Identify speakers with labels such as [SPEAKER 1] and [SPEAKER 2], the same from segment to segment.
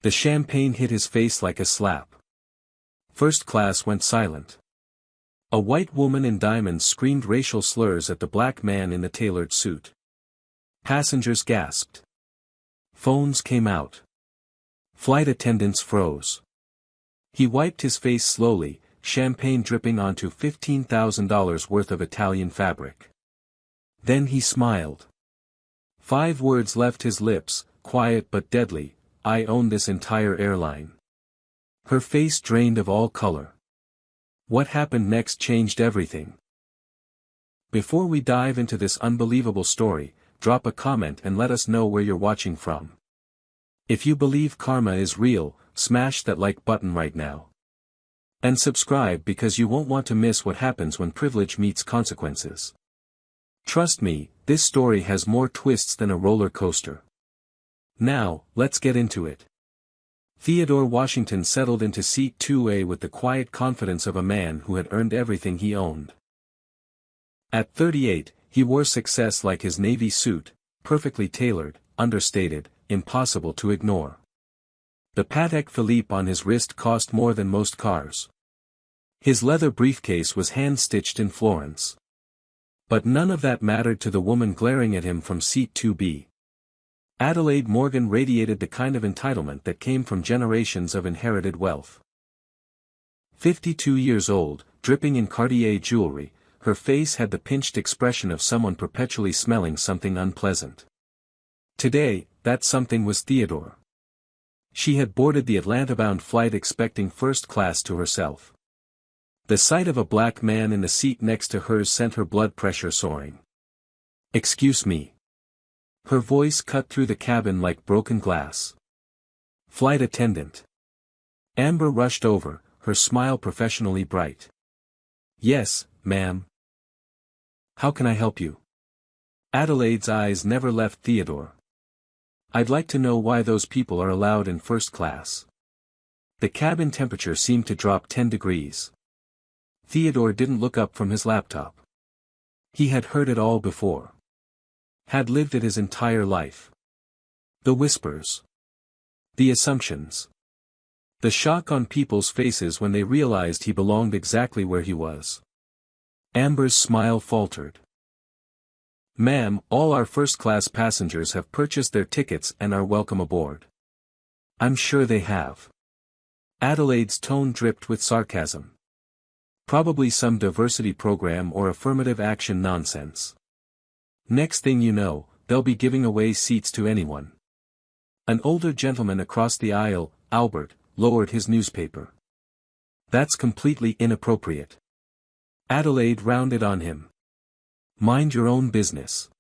[SPEAKER 1] The champagne hit his face like a slap. First class went silent. A white woman in diamonds screamed racial slurs at the black man in the tailored suit. Passengers gasped. Phones came out. Flight attendants froze. He wiped his face slowly, champagne dripping onto $15,000 worth of Italian fabric. Then he smiled. 5 words left his lips, quiet but deadly: "I own this entire airline." Her face drained of all color. What happened next changed everything. Before we dive into this unbelievable story, drop a comment and let us know where you're watching from. If you believe karma is real, smash that like button right now. And subscribe because you won't want to miss what happens when privilege meets consequences. Trust me, this story has more twists than a roller coaster. Now, let's get into it. Theodore Washington settled into seat 2A with the quiet confidence of a man who had earned everything he owned. At 38, he wore success like his navy suit, perfectly tailored, understated, impossible to ignore. The Patek Philippe on his wrist cost more than most cars. His leather briefcase was hand-stitched in Florence. But none of that mattered to the woman glaring at him from seat 2B. Adelaide Morgan radiated the kind of entitlement that came from generations of inherited wealth. 52 years old, dripping in Cartier jewelry, her face had the pinched expression of someone perpetually smelling something unpleasant. Today, that something was Theodore. She had boarded the Atlanta-bound flight expecting first class to herself. The sight of a black man in the seat next to hers sent her blood pressure soaring. "Excuse me." Her voice cut through the cabin like broken glass. "Flight attendant." Amber rushed over, her smile professionally bright. "Yes, ma'am. How can I help you?" Adelaide's eyes never left Theodore. "I'd like to know why those people are allowed in first class." The cabin temperature seemed to drop 10 degrees. Theodore didn't look up from his laptop. He had heard it all before. Had lived it his entire life. The whispers. The assumptions. The shock on people's faces when they realized he belonged exactly where he was. Amber's smile faltered. "Ma'am, all our first-class passengers have purchased their tickets and are welcome aboard." "I'm sure they have." Adelaide's tone dripped with sarcasm. "Probably some diversity program or affirmative action nonsense. Next thing you know, they'll be giving away seats to anyone." An older gentleman across the aisle, Albert, lowered his newspaper. "That's completely inappropriate." Adelaide rounded on him. "Mind your own business.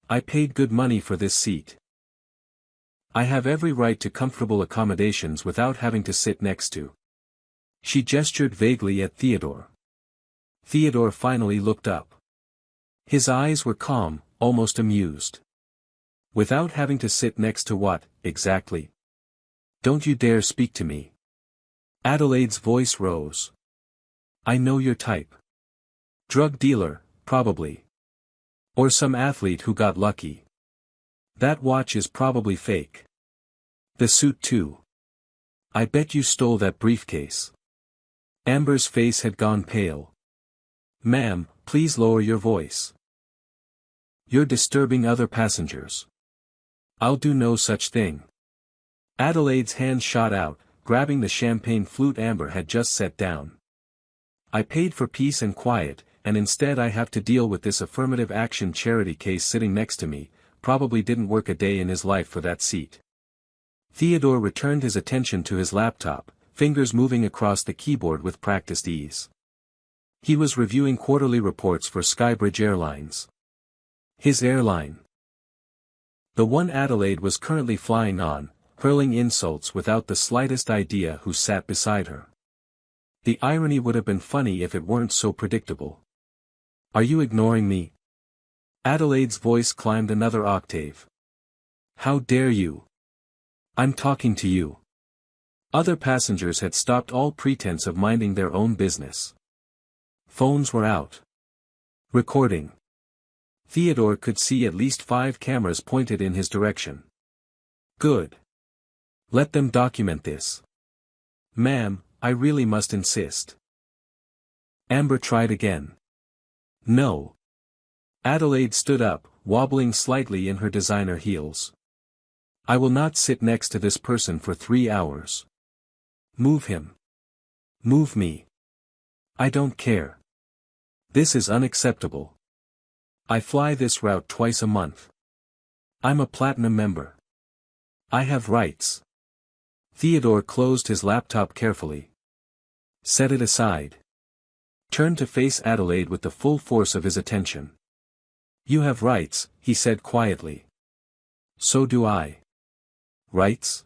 [SPEAKER 1] I paid good money for this seat. I have every right to comfortable accommodations without having to sit next to." She gestured vaguely at Theodore. Theodore finally looked up. His eyes were calm, almost amused. "Without having to sit next to what, exactly? Don't you dare speak to me." Adelaide's voice rose. "I know your type. Drug dealer, probably. Or some athlete who got lucky. That watch is probably fake. The suit too. I bet you stole that briefcase." Amber's face had gone pale. "Ma'am, please lower your voice. You're disturbing other passengers." "I'll do no such thing." Adelaide's hand shot out, grabbing the champagne flute Amber had just set down. "I paid for peace and quiet, and instead I have to deal with this affirmative action charity case sitting next to me. Probably didn't work a day in his life for that seat." Theodore returned his attention to his laptop, fingers moving across the keyboard with practiced ease. He was reviewing quarterly reports for Skybridge Airlines. His airline. The one Adelaide was currently flying on, hurling insults without the slightest idea who sat beside her. The irony would have been funny if it weren't so predictable. "Are you ignoring me?" Adelaide's voice climbed another octave. "How dare you? I'm talking to you." Other passengers had stopped all pretense of minding their own business. Phones were out. Recording. Theodore could see at least 5 cameras pointed in his direction. Good. Let them document this. Ma'am, I really must insist. Amber tried again. No. Adelaide stood up, wobbling slightly in her designer heels. I will not sit next to this person for 3 hours. Move him. Move me. I don't care. This is unacceptable. I fly this route twice a month. I'm a platinum member. I have rights. Theodore closed his laptop carefully. Set it aside. Turned to face Adelaide with the full force of his attention. You have rights, he said quietly. So do I. Rights?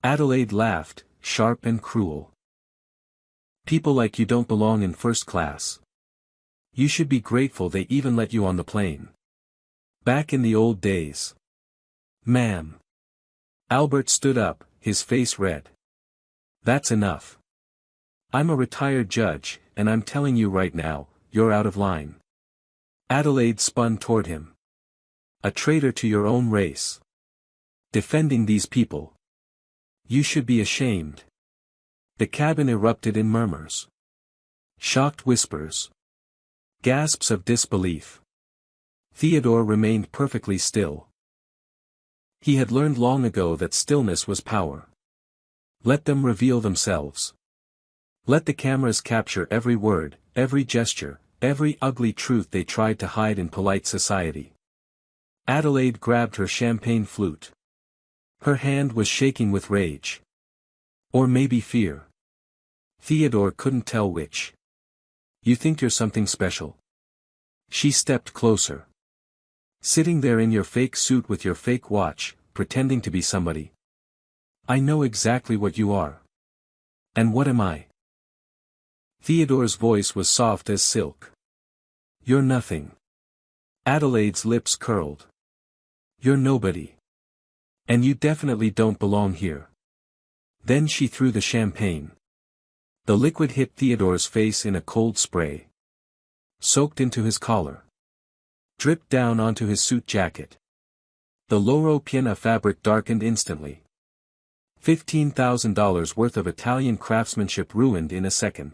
[SPEAKER 1] Adelaide laughed, sharp and cruel. People like you don't belong in first class. You should be grateful they even let you on the plane. Back in the old days. Ma'am. Albert stood up, his face red. That's enough. I'm a retired judge, and I'm telling you right now, you're out of line. Adelaide spun toward him. A traitor to your own race. Defending these people. You should be ashamed. The cabin erupted in murmurs. Shocked whispers. Gasps of disbelief. Theodore remained perfectly still. He had learned long ago that stillness was power. Let them reveal themselves. Let the cameras capture every word, every gesture, every ugly truth they tried to hide in polite society. Adelaide grabbed her champagne flute. Her hand was shaking with rage. Or maybe fear. Theodore couldn't tell which. You think you're something special? She stepped closer. Sitting there in your fake suit with your fake watch, pretending to be somebody. I know exactly what you are. And what am I? Theodore's voice was soft as silk. You're nothing. Adelaide's lips curled. You're nobody. And you definitely don't belong here. Then she threw the champagne. The liquid hit Theodore's face in a cold spray. Soaked into his collar. Dripped down onto his suit jacket. The Loro Piana fabric darkened instantly. $15,000 worth of Italian craftsmanship ruined in a second.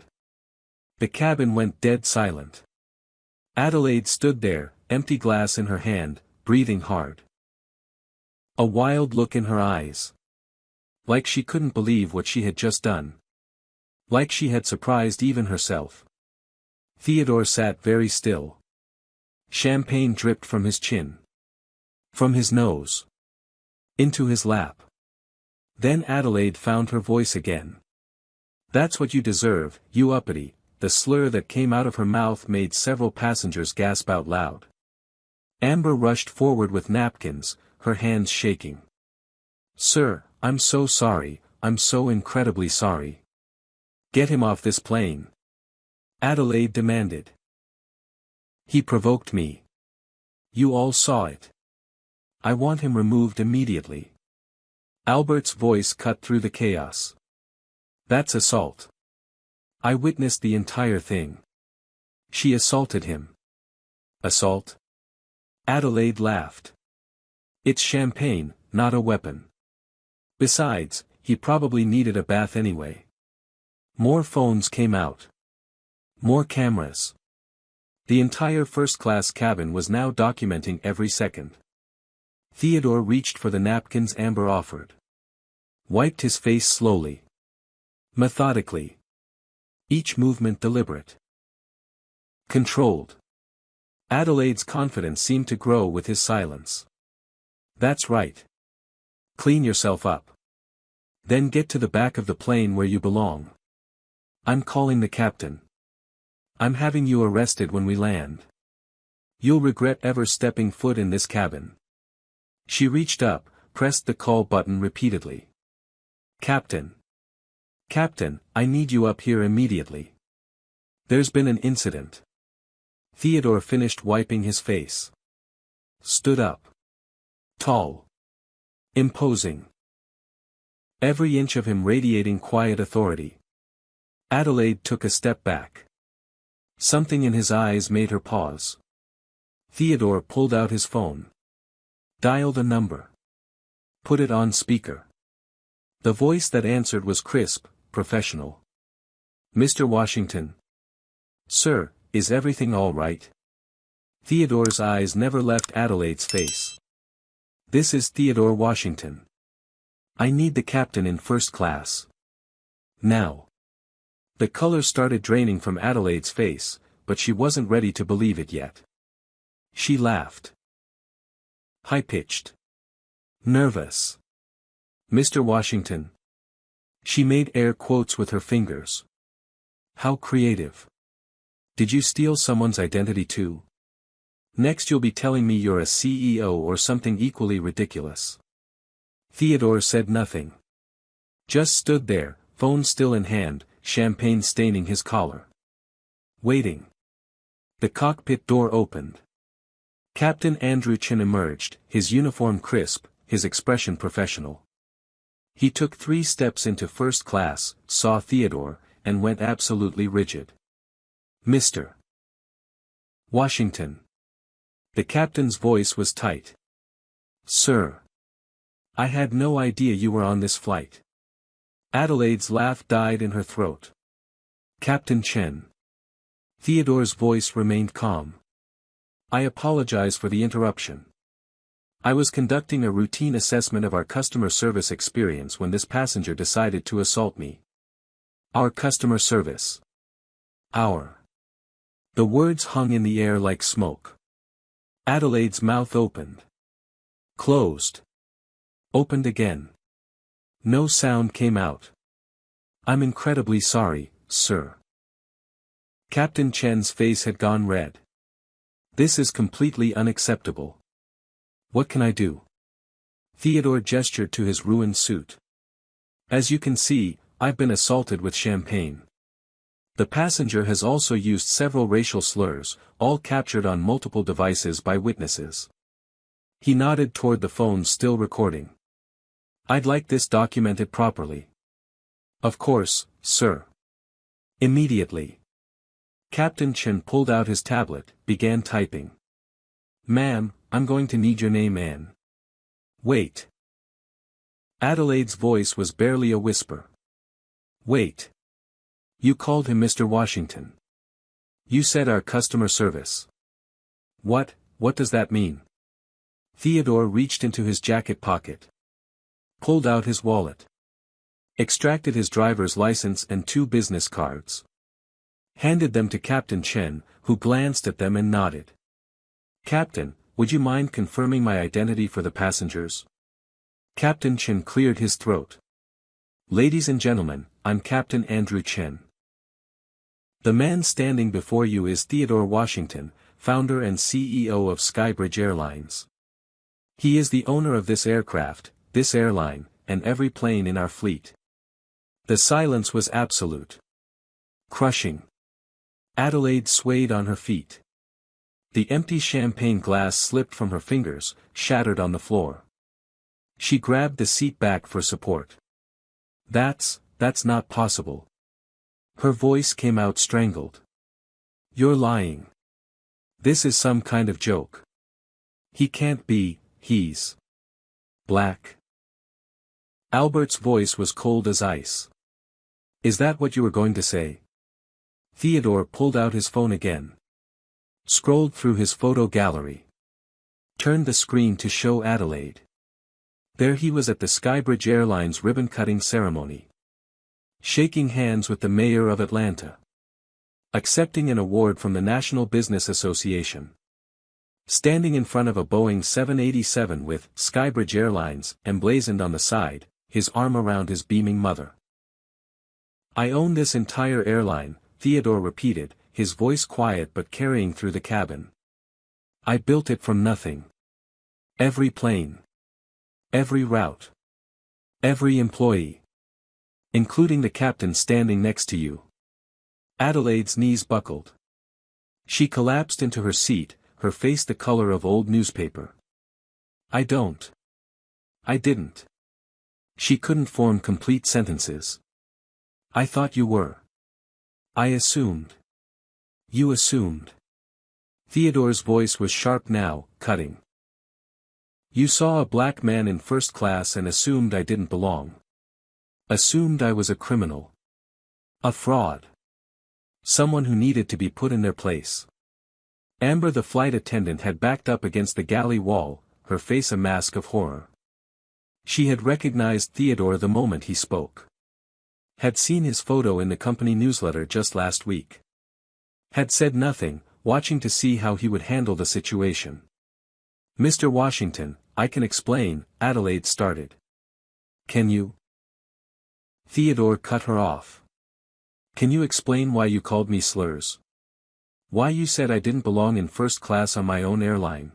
[SPEAKER 1] The cabin went dead silent. Adelaide stood there, empty glass in her hand, breathing hard. A wild look in her eyes. Like she couldn't believe what she had just done. Like she had surprised even herself. Theodore sat very still. Champagne dripped from his chin. From his nose. Into his lap. Then Adelaide found her voice again. That's what you deserve, you uppity. The slur that came out of her mouth made several passengers gasp out loud. Amber rushed forward with napkins, her hands shaking. Sir, I'm so sorry, I'm so incredibly sorry. Get him off this plane. Adelaide demanded. He provoked me. You all saw it. I want him removed immediately. Albert's voice cut through the chaos. That's assault. I witnessed the entire thing. She assaulted him. Assault? Adelaide laughed. It's champagne, not a weapon. Besides, he probably needed a bath anyway. More phones came out. More cameras. The entire first-class cabin was now documenting every second. Theodore reached for the napkins Amber offered. Wiped his face slowly. Methodically. Each movement deliberate. Controlled. Adelaide's confidence seemed to grow with his silence. That's right. Clean yourself up. Then get to the back of the plane where you belong. I'm calling the captain. I'm having you arrested when we land. You'll regret ever stepping foot in this cabin. She reached up, pressed the call button repeatedly. Captain. Captain, I need you up here immediately. There's been an incident. Theodore finished wiping his face. Stood up. Tall. Imposing. Every inch of him radiating quiet authority. Adelaide took a step back. Something in his eyes made her pause. Theodore pulled out his phone. Dialed a number. Put it on speaker. The voice that answered was crisp, professional. Mr. Washington. Sir, is everything all right? Theodore's eyes never left Adelaide's face. This is Theodore Washington. I need the captain in first class. Now. The color started draining from Adelaide's face, but she wasn't ready to believe it yet. She laughed. High-pitched. Nervous. Mr. Washington. She made air quotes with her fingers. How creative. Did you steal someone's identity too? Next you'll be telling me you're a CEO or something equally ridiculous. Theodore said nothing. Just stood there, phone still in hand, champagne staining his collar. Waiting. The cockpit door opened. Captain Andrew Chin emerged, his uniform crisp, his expression professional. He took 3 steps into first class, saw Theodore, and went absolutely rigid. Mr. Washington. The captain's voice was tight. Sir. I had no idea you were on this flight. Adelaide's laugh died in her throat. Captain Chen. Theodore's voice remained calm. I apologize for the interruption. I was conducting a routine assessment of our customer service experience when this passenger decided to assault me. Our customer service. Our. The words hung in the air like smoke. Adelaide's mouth opened. Closed. Opened again. No sound came out. I'm incredibly sorry, sir. Captain Chen's face had gone red. This is completely unacceptable. What can I do? Theodore gestured to his ruined suit. As you can see, I've been assaulted with champagne. The passenger has also used several racial slurs, all captured on multiple devices by witnesses. He nodded toward the phone still recording. I'd like this documented properly. Of course, sir. Immediately. Captain Chen pulled out his tablet, began typing. Ma'am, I'm going to need your name and... Wait. Adelaide's voice was barely a whisper. Wait. You called him Mr. Washington. You said our customer service. What does that mean? Theodore reached into his jacket pocket. Pulled out his wallet. Extracted his driver's license and 2 business cards. Handed them to Captain Chen, who glanced at them and nodded. Captain, would you mind confirming my identity for the passengers? Captain Chen cleared his throat. Ladies and gentlemen, I'm Captain Andrew Chen. The man standing before you is Theodore Washington, founder and CEO of Skybridge Airlines. He is the owner of this aircraft, this airline, and every plane in our fleet. The silence was absolute. Crushing. Adelaide swayed on her feet. The empty champagne glass slipped from her fingers, shattered on the floor. She grabbed the seat back for support. That's not possible. Her voice came out strangled. You're lying. This is some kind of joke. He can't be, he's black. Albert's voice was cold as ice. Is that what you were going to say? Theodore pulled out his phone again. Scrolled through his photo gallery. Turned the screen to show Adelaide. There he was at the Skybridge Airlines ribbon-cutting ceremony. Shaking hands with the mayor of Atlanta. Accepting an award from the National Business Association. Standing in front of a Boeing 787 with Skybridge Airlines emblazoned on the side, his arm around his beaming mother. I own this entire airline, Theodore repeated, his voice quiet but carrying through the cabin. I built it from nothing. Every plane. Every route. Every employee. Including the captain standing next to you. Adelaide's knees buckled. She collapsed into her seat, her face the color of old newspaper. I didn't. She couldn't form complete sentences. I thought you were. I assumed. You assumed. Theodore's voice was sharp now, cutting. You saw a black man in first class and assumed I didn't belong. Assumed I was a criminal. A fraud. Someone who needed to be put in their place. Amber the flight attendant had backed up against the galley wall, her face a mask of horror. She had recognized Theodore the moment he spoke. Had seen his photo in the company newsletter just last week. Had said nothing, watching to see how he would handle the situation. Mr. Washington, I can explain, Adelaide started. Can you? Theodore cut her off. Can you explain why you called me slurs? Why you said I didn't belong in first class on my own airline?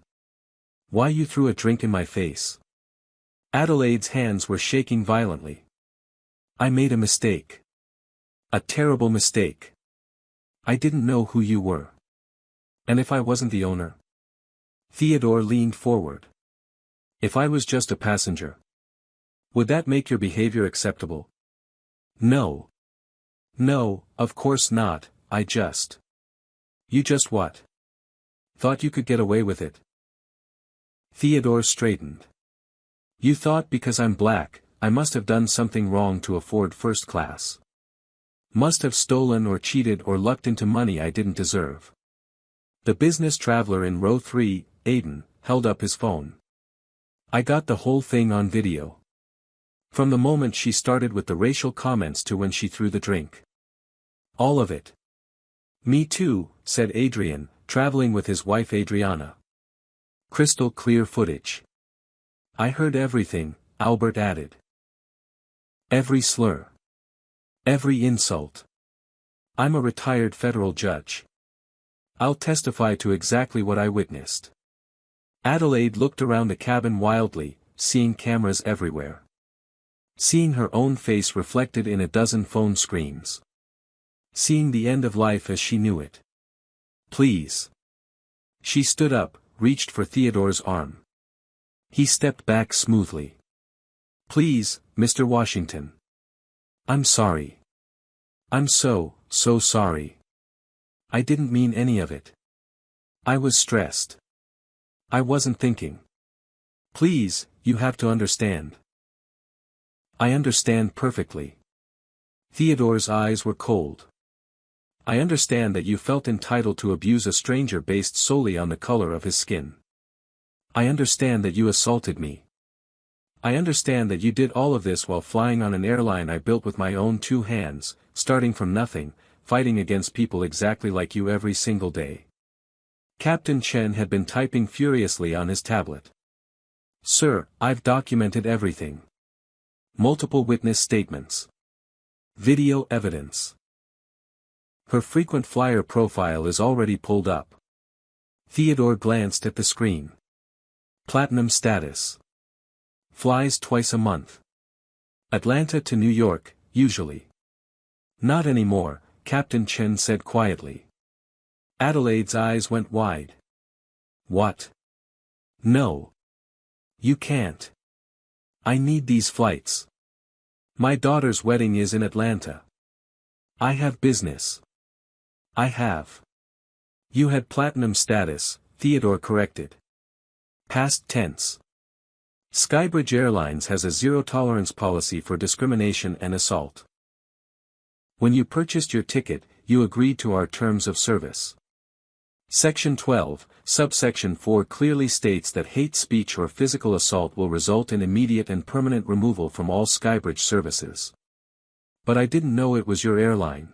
[SPEAKER 1] Why you threw a drink in my face? Adelaide's hands were shaking violently. I made a mistake. A terrible mistake. I didn't know who you were. And if I wasn't the owner? Theodore leaned forward. If I was just a passenger? Would that make your behavior acceptable? No. No, of course not, I just. You just what? Thought you could get away with it? Theodore straightened. You thought because I'm black, I must have done something wrong to afford first class. Must have stolen or cheated or lucked into money I didn't deserve. The business traveler in row 3, Aiden, held up his phone. I got the whole thing on video. From the moment she started with the racial comments to when she threw the drink. All of it. Me too, said Adrian, traveling with his wife Adriana. Crystal clear footage. I heard everything, Albert added. Every slur. Every insult. I'm a retired federal judge. I'll testify to exactly what I witnessed. Adelaide looked around the cabin wildly, seeing cameras everywhere. Seeing her own face reflected in a dozen phone screens. Seeing the end of life as she knew it. Please. She stood up, reached for Theodore's arm. He stepped back smoothly. Please, Mr. Washington. I'm sorry. I'm so sorry. I didn't mean any of it. I was stressed. I wasn't thinking. Please, you have to understand. I understand perfectly. Theodore's eyes were cold. I understand that you felt entitled to abuse a stranger based solely on the color of his skin. I understand that you assaulted me. I understand that you did all of this while flying on an airline I built with my own 2 hands, starting from nothing, fighting against people exactly like you every single day. Captain Chen had been typing furiously on his tablet. Sir, I've documented everything. Multiple witness statements. Video evidence. Her frequent flyer profile is already pulled up. Theodore glanced at the screen. Platinum status. Flies twice a month. Atlanta to New York, usually. Not anymore, Captain Chen said quietly. Adelaide's eyes went wide. What? No. You can't. I need these flights. My daughter's wedding is in Atlanta. I have business. I have. You had platinum status, Theodore corrected. Past tense. Skybridge Airlines has a zero-tolerance policy for discrimination and assault. When you purchased your ticket, you agreed to our terms of service. Section 12, subsection 4 clearly states that hate speech or physical assault will result in immediate and permanent removal from all Skybridge services. But I didn't know it was your airline.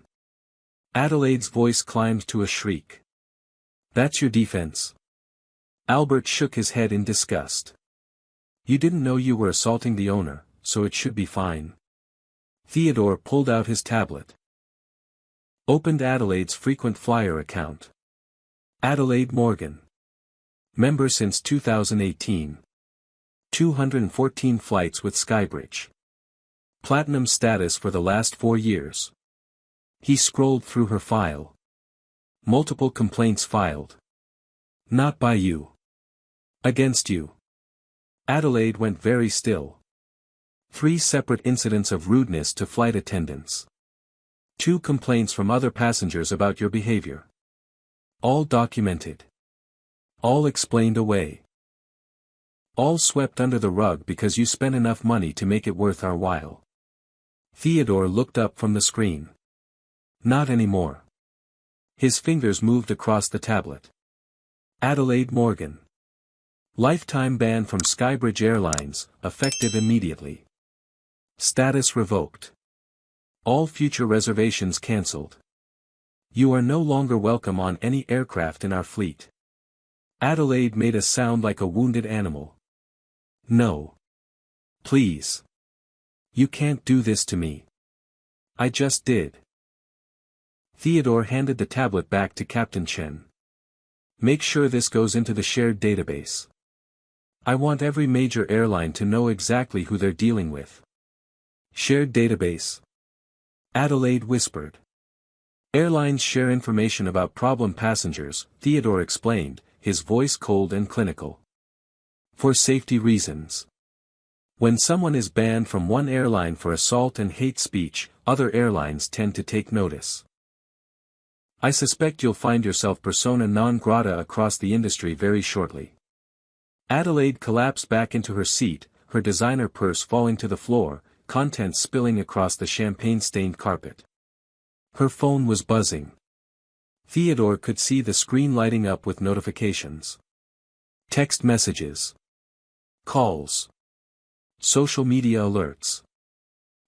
[SPEAKER 1] Adelaide's voice climbed to a shriek. That's your defense? Albert shook his head in disgust. You didn't know you were assaulting the owner, so it should be fine. Theodore pulled out his tablet. Opened Adelaide's frequent flyer account. Adelaide Morgan. Member since 2018. 214 flights with Skybridge. Platinum status for the last 4 years. He scrolled through her file. Multiple complaints filed. Not by you. Against you. Adelaide went very still. 3 separate incidents of rudeness to flight attendants. 2 complaints from other passengers about your behavior. All documented. All explained away. All swept under the rug because you spent enough money to make it worth our while. Theodore looked up from the screen. Not anymore. His fingers moved across the tablet. Adelaide Morgan. Lifetime ban from Skybridge Airlines, effective immediately. Status revoked. All future reservations cancelled. You are no longer welcome on any aircraft in our fleet. Adelaide made a sound like a wounded animal. No. Please. You can't do this to me. I just did. Theodore handed the tablet back to Captain Chen. Make sure this goes into the shared database. I want every major airline to know exactly who they're dealing with. Shared database. Adelaide whispered. Airlines share information about problem passengers, Theodore explained, his voice cold and clinical. For safety reasons. When someone is banned from one airline for assault and hate speech, other airlines tend to take notice. I suspect you'll find yourself persona non grata across the industry very shortly. Adelaide collapsed back into her seat, her designer purse falling to the floor, contents spilling across the champagne-stained carpet. Her phone was buzzing. Theodore could see the screen lighting up with notifications. Text messages. Calls. Social media alerts.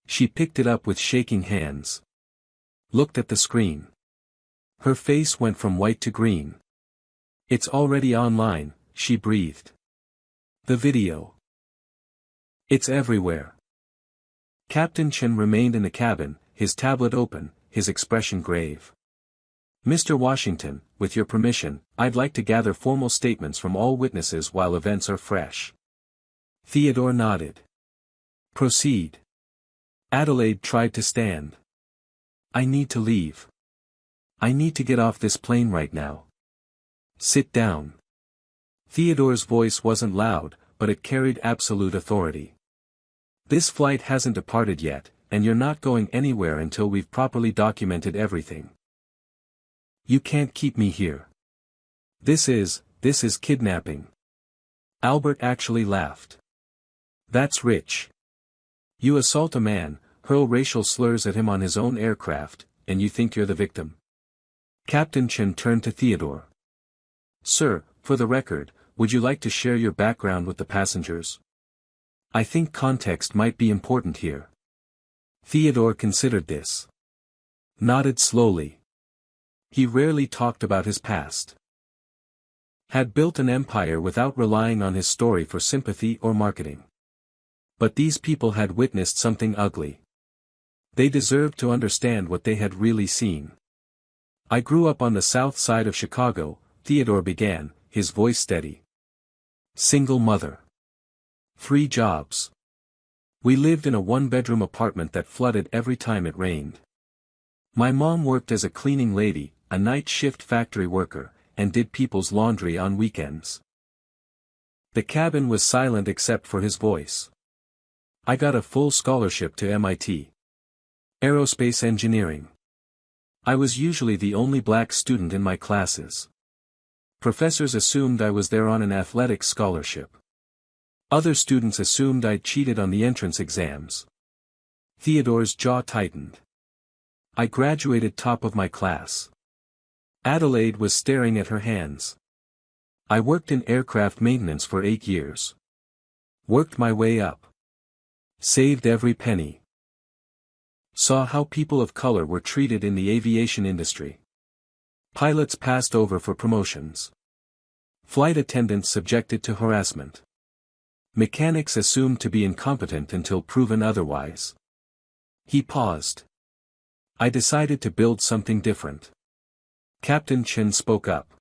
[SPEAKER 1] She picked it up with shaking hands. Looked at the screen. Her face went from white to green. It's already online, she breathed. The video. It's everywhere. Captain Chen remained in the cabin, his tablet open, his expression grave. Mr. Washington, with your permission, I'd like to gather formal statements from all witnesses while events are fresh. Theodore nodded. Proceed. Adelaide tried to stand. I need to leave. I need to get off this plane right now. Sit down. Theodore's voice wasn't loud, but it carried absolute authority. This flight hasn't departed yet, and you're not going anywhere until we've properly documented everything. You can't keep me here. This is kidnapping. Albert actually laughed. That's rich. You assault a man, hurl racial slurs at him on his own aircraft, and you think you're the victim. Captain Chen turned to Theodore. Sir, for the record, would you like to share your background with the passengers? I think context might be important here. Theodore considered this. Nodded slowly. He rarely talked about his past. Had built an empire without relying on his story for sympathy or marketing. But these people had witnessed something ugly. They deserved to understand what they had really seen. I grew up on the south side of Chicago, Theodore began, his voice steady. Single mother. 3 jobs. We lived in a 1-bedroom apartment that flooded every time it rained. My mom worked as a cleaning lady, a night shift factory worker, and did people's laundry on weekends. The cabin was silent except for his voice. I got a full scholarship to MIT. Aerospace engineering. I was usually the only black student in my classes. Professors assumed I was there on an athletics scholarship. Other students assumed I'd cheated on the entrance exams. Theodore's jaw tightened. I graduated top of my class. Adelaide was staring at her hands. I worked in aircraft maintenance for 8 years. Worked my way up. Saved every penny. Saw how people of color were treated in the aviation industry. Pilots passed over for promotions. Flight attendants subjected to harassment. Mechanics assumed to be incompetent until proven otherwise. He paused. I decided to build something different. Captain Chen spoke up.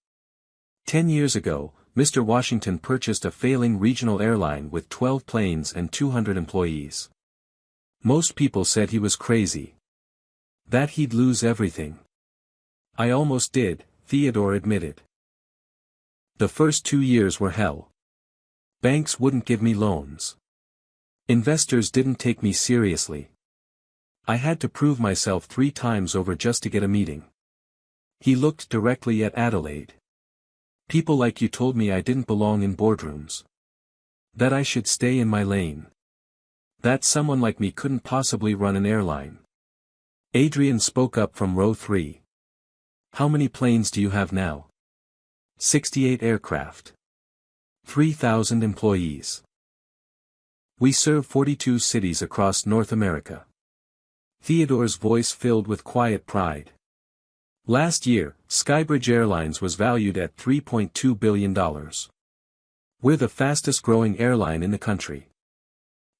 [SPEAKER 1] 10 years ago, Mr. Washington purchased a failing regional airline with 12 planes and 200 employees. Most people said he was crazy. That he'd lose everything. I almost did, Theodore admitted. The first 2 years were hell. Banks wouldn't give me loans. Investors didn't take me seriously. I had to prove myself 3 times over just to get a meeting. He looked directly at Adelaide. People like you told me I didn't belong in boardrooms. That I should stay in my lane. That someone like me couldn't possibly run an airline. Adrian spoke up from row 3. How many planes do you have now? 68 aircraft. 3,000 employees. We serve 42 cities across North America. Theodore's voice filled with quiet pride. Last year, Skybridge Airlines was valued at $3.2 billion. We're the fastest-growing airline in the country.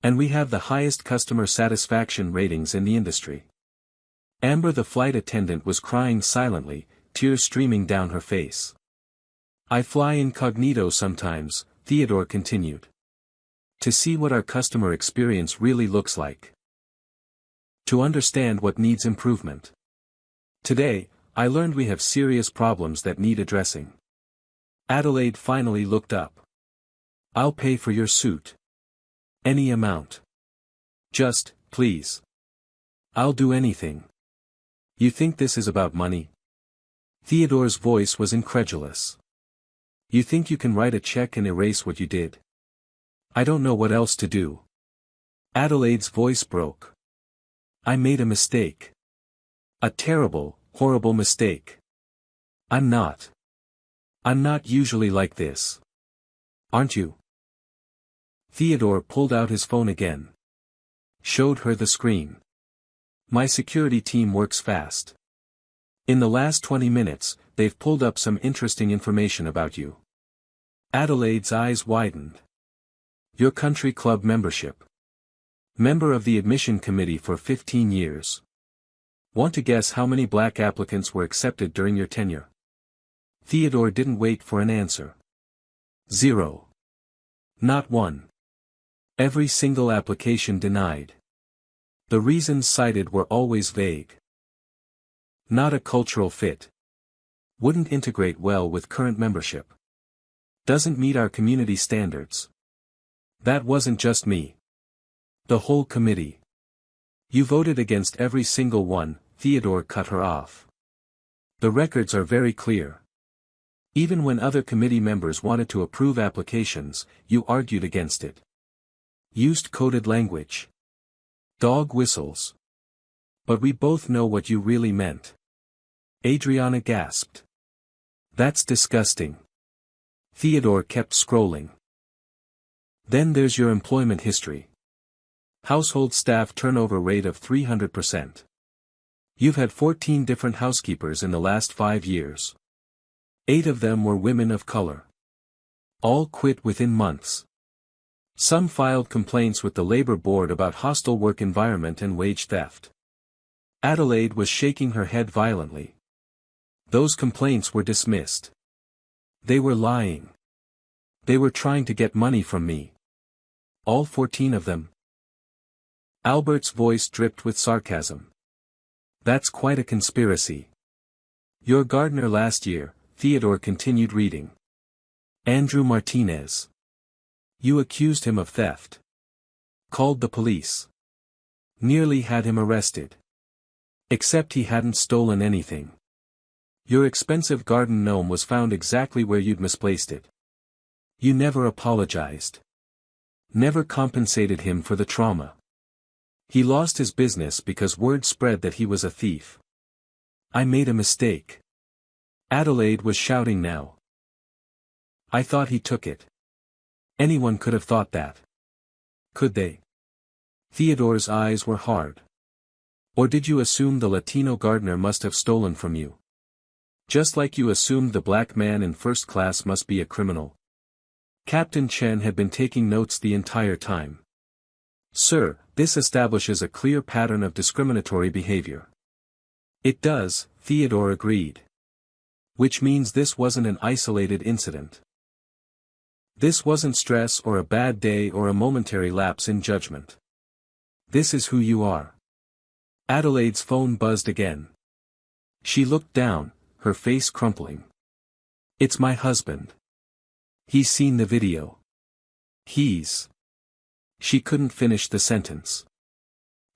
[SPEAKER 1] And we have the highest customer satisfaction ratings in the industry. Amber the flight attendant was crying silently, tears streaming down her face. I fly incognito sometimes, Theodore continued. To see what our customer experience really looks like. To understand what needs improvement. Today, I learned we have serious problems that need addressing. Adelaide finally looked up. I'll pay for your suit. Any amount. Just, please. I'll do anything. You think this is about money? Theodore's voice was incredulous. You think you can write a check and erase what you did? I don't know what else to do. Adelaide's voice broke. I made a mistake. A terrible, horrible mistake. I'm not usually like this. Aren't you? Theodore pulled out his phone again. Showed her the screen. My security team works fast. In the last 20 minutes, they've pulled up some interesting information about you. Adelaide's eyes widened. Your country club membership. Member of the admission committee for 15 years. Want to guess how many black applicants were accepted during your tenure? Theodore didn't wait for an answer. 0. Not one. Every single application denied. The reasons cited were always vague. Not a cultural fit. Wouldn't integrate well with current membership. Doesn't meet our community standards. That wasn't just me. The whole committee. You voted against every single one, Theodore cut her off. The records are very clear. Even when other committee members wanted to approve applications, you argued against it. Used coded language. Dog whistles. But we both know what you really meant. Adriana gasped. That's disgusting. Theodore kept scrolling. Then there's your employment history. Household staff turnover rate of 300%. You've had 14 different housekeepers in the last 5 years. 8 of them were women of color. All quit within months. Some filed complaints with the labor board about hostile work environment and wage theft. Adelaide was shaking her head violently. Those complaints were dismissed. They were lying. They were trying to get money from me. All 14 of them. Albert's voice dripped with sarcasm. That's quite a conspiracy. Your gardener last year, Theodore continued reading. Andrew Martinez. You accused him of theft. Called the police. Nearly had him arrested. Except he hadn't stolen anything. Your expensive garden gnome was found exactly where you'd misplaced it. You never apologized. Never compensated him for the trauma. He lost his business because word spread that he was a thief. I made a mistake. Adelaide was shouting now. I thought he took it. Anyone could have thought that. Could they? Theodore's eyes were hard. Or did you assume the Latino gardener must have stolen from you? Just like you assumed the black man in first class must be a criminal. Captain Chen had been taking notes the entire time. Sir, this establishes a clear pattern of discriminatory behavior. It does, Theodore agreed. Which means this wasn't an isolated incident. This wasn't stress or a bad day or a momentary lapse in judgment. This is who you are. Adelaide's phone buzzed again. She looked down, her face crumpling. It's my husband. He's seen the video. She couldn't finish the sentence.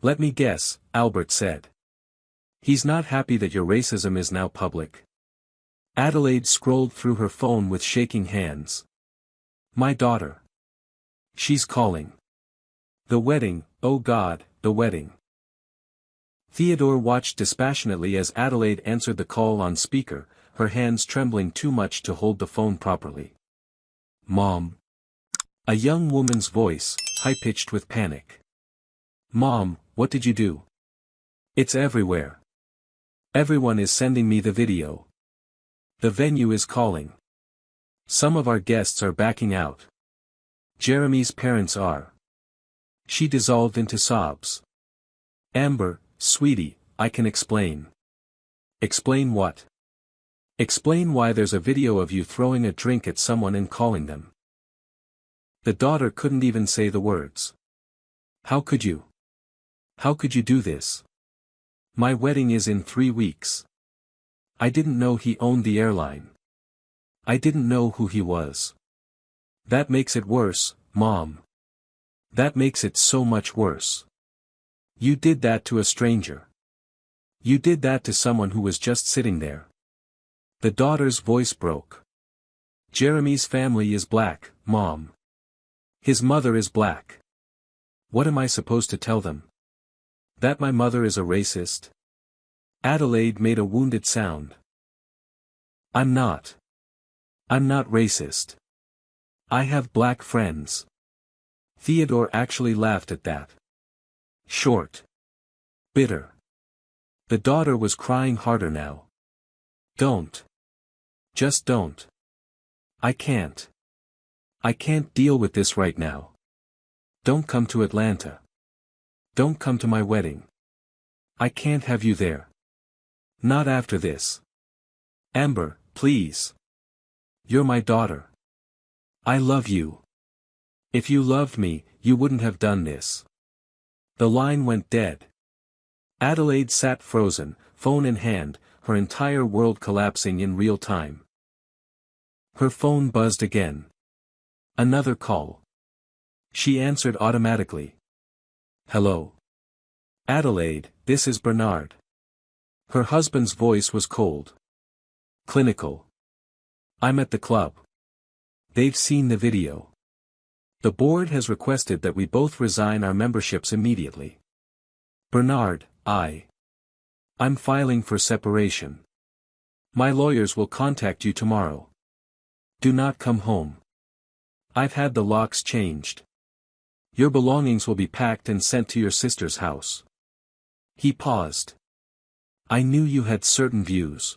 [SPEAKER 1] Let me guess, Albert said. He's not happy that your racism is now public. Adelaide scrolled through her phone with shaking hands. My daughter. She's calling. The wedding, oh God, the wedding. Theodore watched dispassionately as Adelaide answered the call on speaker, her hands trembling too much to hold the phone properly. Mom. A young woman's voice, high-pitched with panic. Mom, what did you do? It's everywhere. Everyone is sending me the video. The venue is calling. Some of our guests are backing out. Jeremy's parents are. She dissolved into sobs. Amber, sweetie, I can explain. Explain what? Explain why there's a video of you throwing a drink at someone and calling them. The daughter couldn't even say the words. How could you? How could you do this? My wedding is in 3 weeks. I didn't know he owned the airline. I didn't know who he was. That makes it worse, Mom. That makes it so much worse. You did that to a stranger. You did that to someone who was just sitting there. The daughter's voice broke. Jeremy's family is black, Mom. His mother is black. What am I supposed to tell them? That my mother is a racist? Adelaide made a wounded sound. I'm not. I'm not racist. I have black friends. Theodore actually laughed at that. Short. Bitter. The daughter was crying harder now. Don't. Just don't. I can't. I can't deal with this right now. Don't come to Atlanta. Don't come to my wedding. I can't have you there. Not after this. Amber, please. You're my daughter. I love you. If you loved me, you wouldn't have done this. The line went dead. Adelaide sat frozen, phone in hand, her entire world collapsing in real time. Her phone buzzed again. Another call. She answered automatically. Hello. Adelaide, this is Bernard. Her husband's voice was cold. Clinical. I'm at the club. They've seen the video. The board has requested that we both resign our memberships immediately. Bernard, I'm filing for separation. My lawyers will contact you tomorrow. Do not come home. I've had the locks changed. Your belongings will be packed and sent to your sister's house. He paused. I knew you had certain views.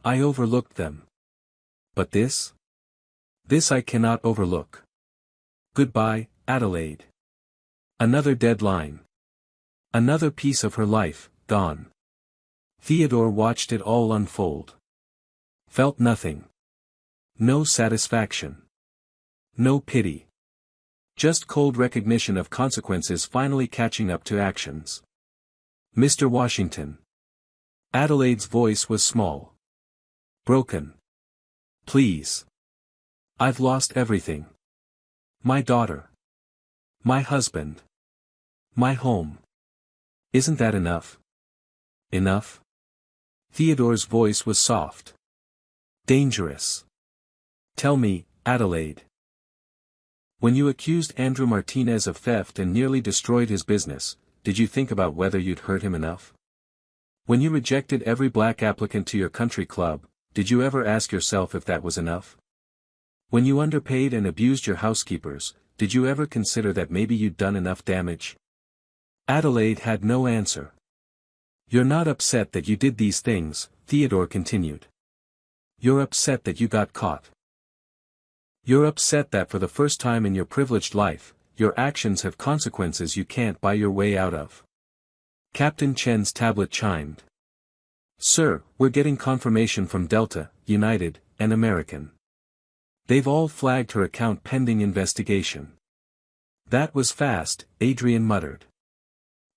[SPEAKER 1] I overlooked them. But this? This I cannot overlook. Goodbye, Adelaide. Another deadline. Another piece of her life, gone. Theodore watched it all unfold. Felt nothing. No satisfaction. No pity. Just cold recognition of consequences finally catching up to actions. Mr. Washington. Adelaide's voice was small. Broken. Please. I've lost everything. My daughter. My husband. My home. Isn't that enough? Enough? Theodore's voice was soft. Dangerous. Tell me, Adelaide. When you accused Andrew Martinez of theft and nearly destroyed his business, did you think about whether you'd hurt him enough? When you rejected every black applicant to your country club, did you ever ask yourself if that was enough? When you underpaid and abused your housekeepers, did you ever consider that maybe you'd done enough damage? Adelaide had no answer. You're not upset that you did these things, Theodore continued. You're upset that you got caught. You're upset that for the first time in your privileged life, your actions have consequences you can't buy your way out of. Captain Chen's tablet chimed. Sir, we're getting confirmation from Delta, United, and American. They've all flagged her account pending investigation. That was fast, Adrian muttered.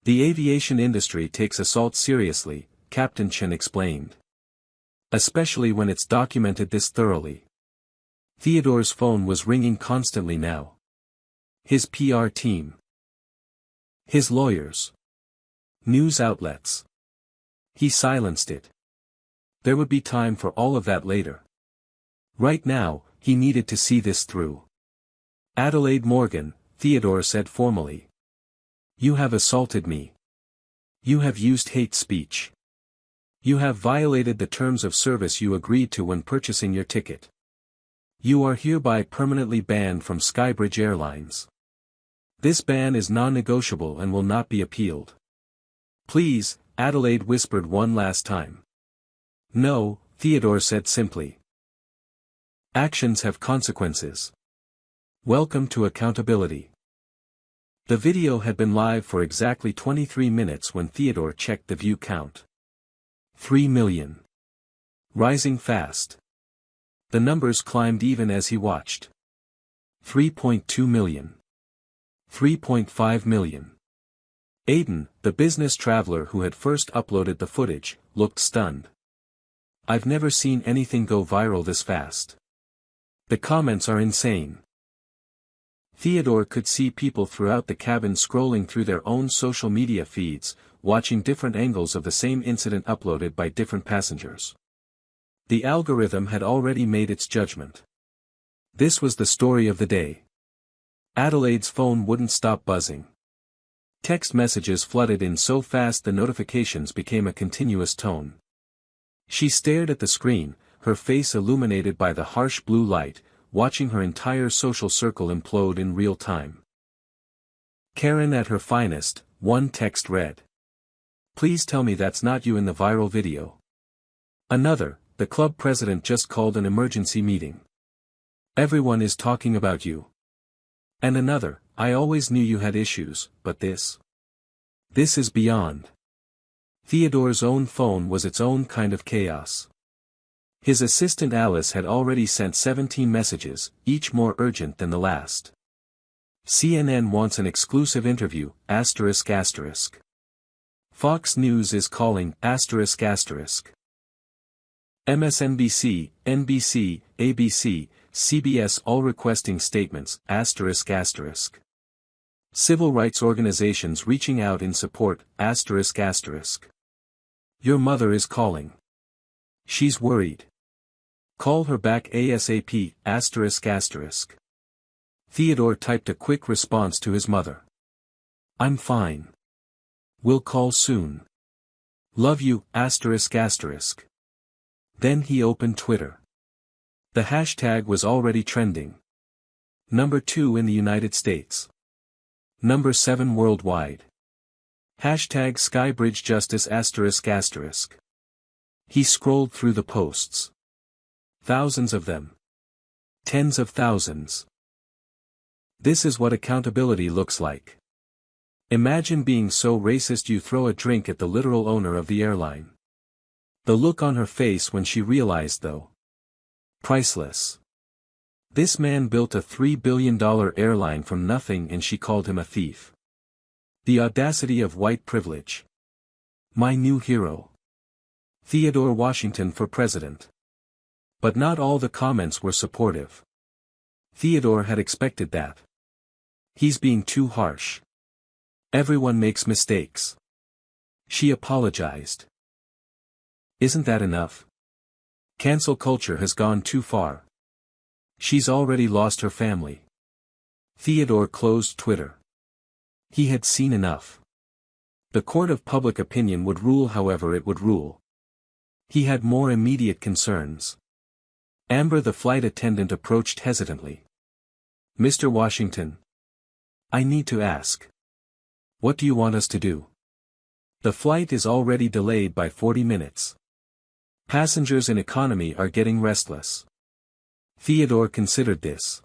[SPEAKER 1] The aviation industry takes assault seriously, Captain Chen explained. Especially when it's documented this thoroughly. Theodore's phone was ringing constantly now. His PR team. His lawyers. News outlets. He silenced it. There would be time for all of that later. Right now, he needed to see this through. Adelaide Morgan, Theodore said formally. You have assaulted me. You have used hate speech. You have violated the terms of service you agreed to when purchasing your ticket. You are hereby permanently banned from Skybridge Airlines. This ban is non-negotiable and will not be appealed. Please, Adelaide whispered one last time. No, Theodore said simply. Actions have consequences. Welcome to accountability. The video had been live for exactly 23 minutes when Theodore checked the view count. 3 million. Rising fast. The numbers climbed even as he watched. 3.2 million. 3.5 million. Aidan, the business traveler who had first uploaded the footage, looked stunned. I've never seen anything go viral this fast. The comments are insane. Theodore could see people throughout the cabin scrolling through their own social media feeds, watching different angles of the same incident uploaded by different passengers. The algorithm had already made its judgment. This was the story of the day. Adelaide's phone wouldn't stop buzzing. Text messages flooded in so fast the notifications became a continuous tone. She stared at the screen, her face illuminated by the harsh blue light, watching her entire social circle implode in real time. Karen at her finest, one text read. Please tell me that's not you in the viral video. Another, the club president just called an emergency meeting. Everyone is talking about you. And another, I always knew you had issues, but this is beyond. Theodore's own phone was its own kind of chaos. His assistant Alice had already sent 17 messages, each more urgent than the last. CNN wants an exclusive interview, ***. Fox News is calling, ***. MSNBC, NBC, ABC, CBS all requesting statements, ***. Civil rights organizations reaching out in support, ***. Your mother is calling. She's worried. Call her back ASAP, ***. Theodore typed a quick response to his mother. I'm fine. We'll call soon. Love you, ***. Then he opened Twitter. The hashtag was already trending. Number 2 in the United States. Number 7 worldwide. Hashtag Skybridge Justice ***. He scrolled through the posts. Thousands of them. Tens of thousands. This is what accountability looks like. Imagine being so racist you throw a drink at the literal owner of the airline. The look on her face when she realized though. Priceless. This man built a $3 billion airline from nothing and she called him a thief. The audacity of white privilege. My new hero. Theodore Washington for president. But not all the comments were supportive. Theodore had expected that. He's being too harsh. Everyone makes mistakes. She apologized. Isn't that enough? Cancel culture has gone too far. She's already lost her family. Theodore closed Twitter. He had seen enough. The court of public opinion would rule however it would rule. He had more immediate concerns. Amber the flight attendant approached hesitantly. Mr. Washington. I need to ask. What do you want us to do? The flight is already delayed by 40 minutes. Passengers in economy are getting restless. Theodore considered this.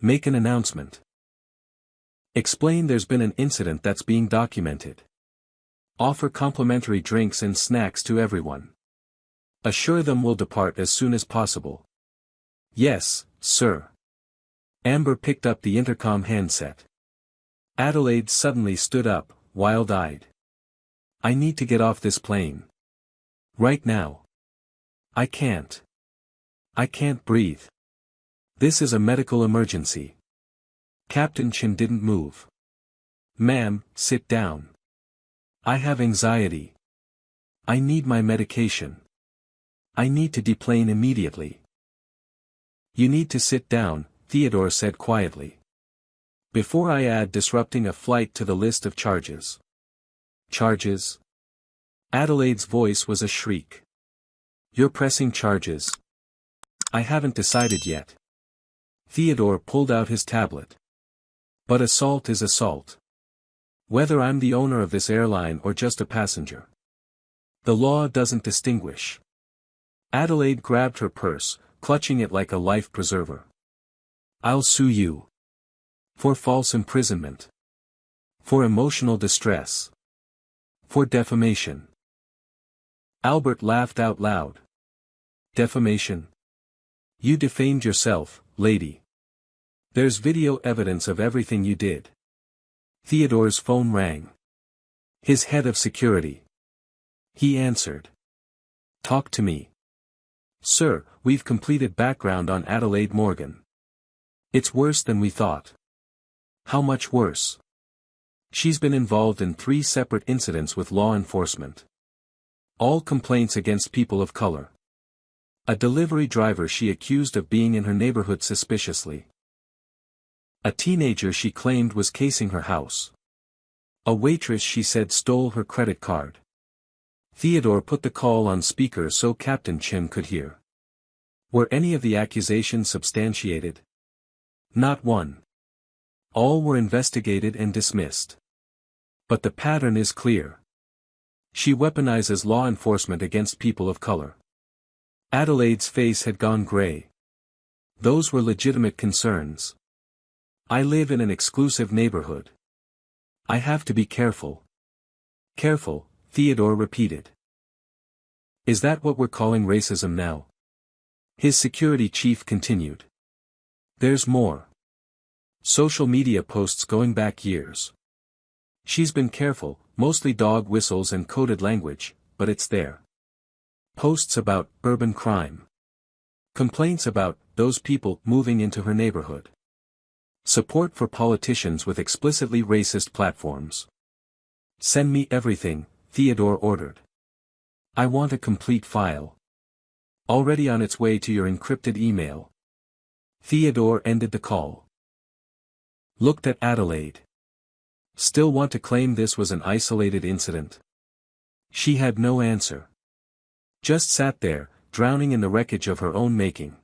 [SPEAKER 1] Make an announcement. Explain there's been an incident that's being documented. Offer complimentary drinks and snacks to everyone. Assure them we'll depart as soon as possible. Yes, sir. Amber picked up the intercom handset. Adelaide suddenly stood up, wild-eyed. I need to get off this plane. Right now. I can't. I can't breathe. This is a medical emergency. Captain Chin didn't move. Ma'am, sit down. I have anxiety. I need my medication. I need to deplane immediately. You need to sit down, Theodore said quietly. Before I add disrupting a flight to the list of charges. Charges? Adelaide's voice was a shriek. You're pressing charges. I haven't decided yet. Theodore pulled out his tablet. But assault is assault. Whether I'm the owner of this airline or just a passenger. The law doesn't distinguish. Adelaide grabbed her purse, clutching it like a life preserver. I'll sue you. For false imprisonment. For emotional distress. For defamation. Albert laughed out loud. Defamation? You defamed yourself, lady. There's video evidence of everything you did. Theodore's phone rang. His head of security. He answered. Talk to me. Sir, we've completed background on Adelaide Morgan. It's worse than we thought. How much worse? She's been involved in 3 separate incidents with law enforcement. All complaints against people of color. A delivery driver she accused of being in her neighborhood suspiciously. A teenager she claimed was casing her house. A waitress she said stole her credit card. Theodore put the call on speaker so Captain Chim could hear. Were any of the accusations substantiated? Not one. All were investigated and dismissed. But the pattern is clear. She weaponizes law enforcement against people of color. Adelaide's face had gone gray. Those were legitimate concerns. I live in an exclusive neighborhood. I have to be careful. Careful, Theodore repeated. Is that what we're calling racism now? His security chief continued. There's more. Social media posts going back years. She's been careful, mostly dog whistles and coded language, but it's there. Posts about urban crime. Complaints about those people moving into her neighborhood. Support for politicians with explicitly racist platforms. Send me everything, Theodore ordered. I want a complete file. Already on its way to your encrypted email. Theodore ended the call. Looked at Adelaide. Still want to claim this was an isolated incident? She had no answer. Just sat there, drowning in the wreckage of her own making.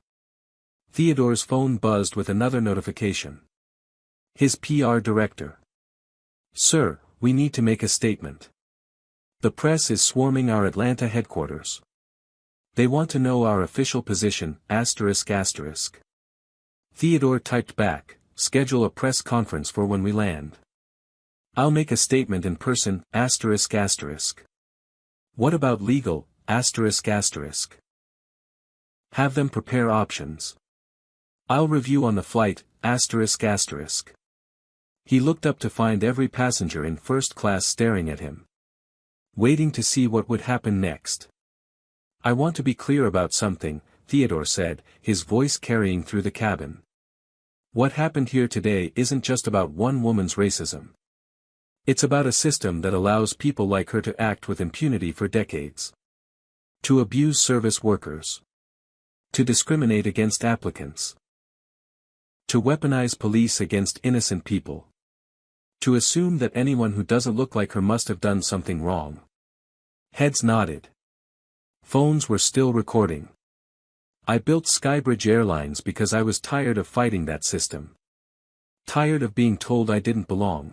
[SPEAKER 1] Theodore's phone buzzed with another notification. His PR director. Sir, we need to make a statement. The press is swarming our Atlanta headquarters. They want to know our official position, ***. Theodore typed back, schedule a press conference for when we land. I'll make a statement in person, ***. What about legal, ***. Have them prepare options. I'll review on the flight, ***. He looked up to find every passenger in first class staring at him. Waiting to see what would happen next. I want to be clear about something, Theodore said, his voice carrying through the cabin. What happened here today isn't just about one woman's racism. It's about a system that allows people like her to act with impunity for decades. To abuse service workers. To discriminate against applicants. To weaponize police against innocent people. To assume that anyone who doesn't look like her must have done something wrong. Heads nodded. Phones were still recording. I built Skybridge Airlines because I was tired of fighting that system. Tired of being told I didn't belong.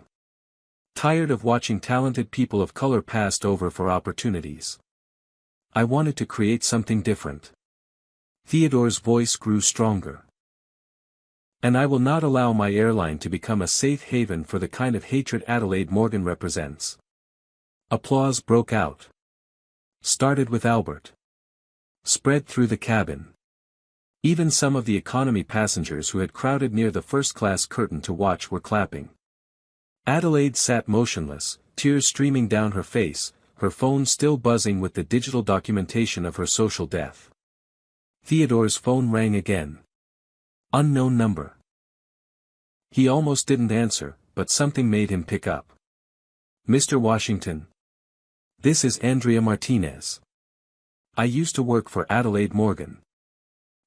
[SPEAKER 1] Tired of watching talented people of color passed over for opportunities. I wanted to create something different. Theodore's voice grew stronger. And I will not allow my airline to become a safe haven for the kind of hatred Adelaide Morgan represents. Applause broke out. Started with Albert. Spread through the cabin. Even some of the economy passengers who had crowded near the first-class curtain to watch were clapping. Adelaide sat motionless, tears streaming down her face, her phone still buzzing with the digital documentation of her social death. Theodore's phone rang again. Unknown number. He almost didn't answer, but something made him pick up. Mr. Washington. This is Andrea Martinez. I used to work for Adelaide Morgan.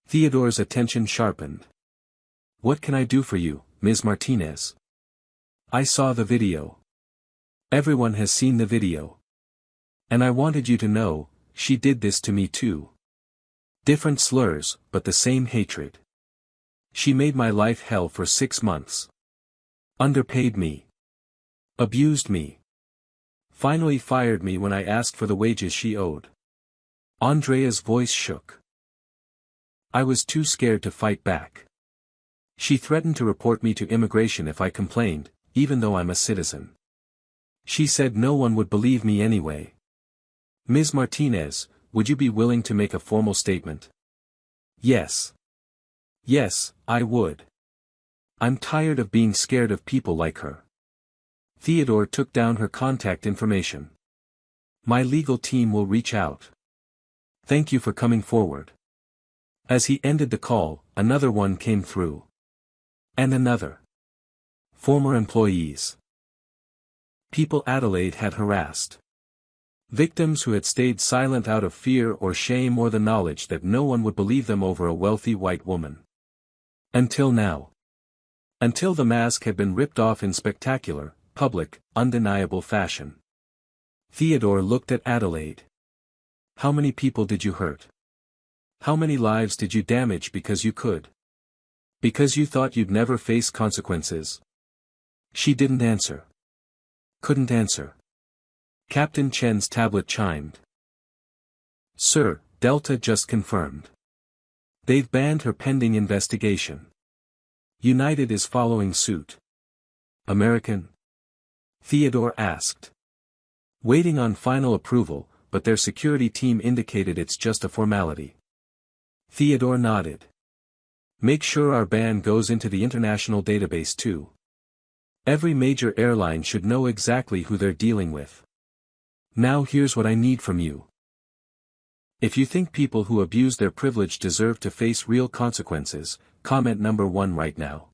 [SPEAKER 1] Theodore's attention sharpened. What can I do for you, Ms. Martinez? I saw the video. Everyone has seen the video. And I wanted you to know, she did this to me too. Different slurs, but the same hatred. She made my life hell for 6 months. Underpaid me. Abused me. Finally fired me when I asked for the wages she owed. Andrea's voice shook. I was too scared to fight back. She threatened to report me to immigration if I complained, even though I'm a citizen. She said no one would believe me anyway. Ms. Martinez, would you be willing to make a formal statement? Yes. Yes, I would. I'm tired of being scared of people like her. Theodore took down her contact information. My legal team will reach out. Thank you for coming forward. As he ended the call, another one came through. And another. Former employees. People Adelaide had harassed. Victims who had stayed silent out of fear or shame or the knowledge that no one would believe them over a wealthy white woman. Until now. Until the mask had been ripped off in spectacular, public, undeniable fashion. Theodore looked at Adelaide. How many people did you hurt? How many lives did you damage because you could? Because you thought you'd never face consequences? She didn't answer. Couldn't answer. Captain Chen's tablet chimed. Sir, Delta just confirmed. They've banned her pending investigation. United is following suit. American? Theodore asked. Waiting on final approval, but their security team indicated it's just a formality. Theodore nodded. Make sure our ban goes into the international database too. Every major airline should know exactly who they're dealing with. Now here's what I need from you. If you think people who abuse their privilege deserve to face real consequences, comment number 1 right now.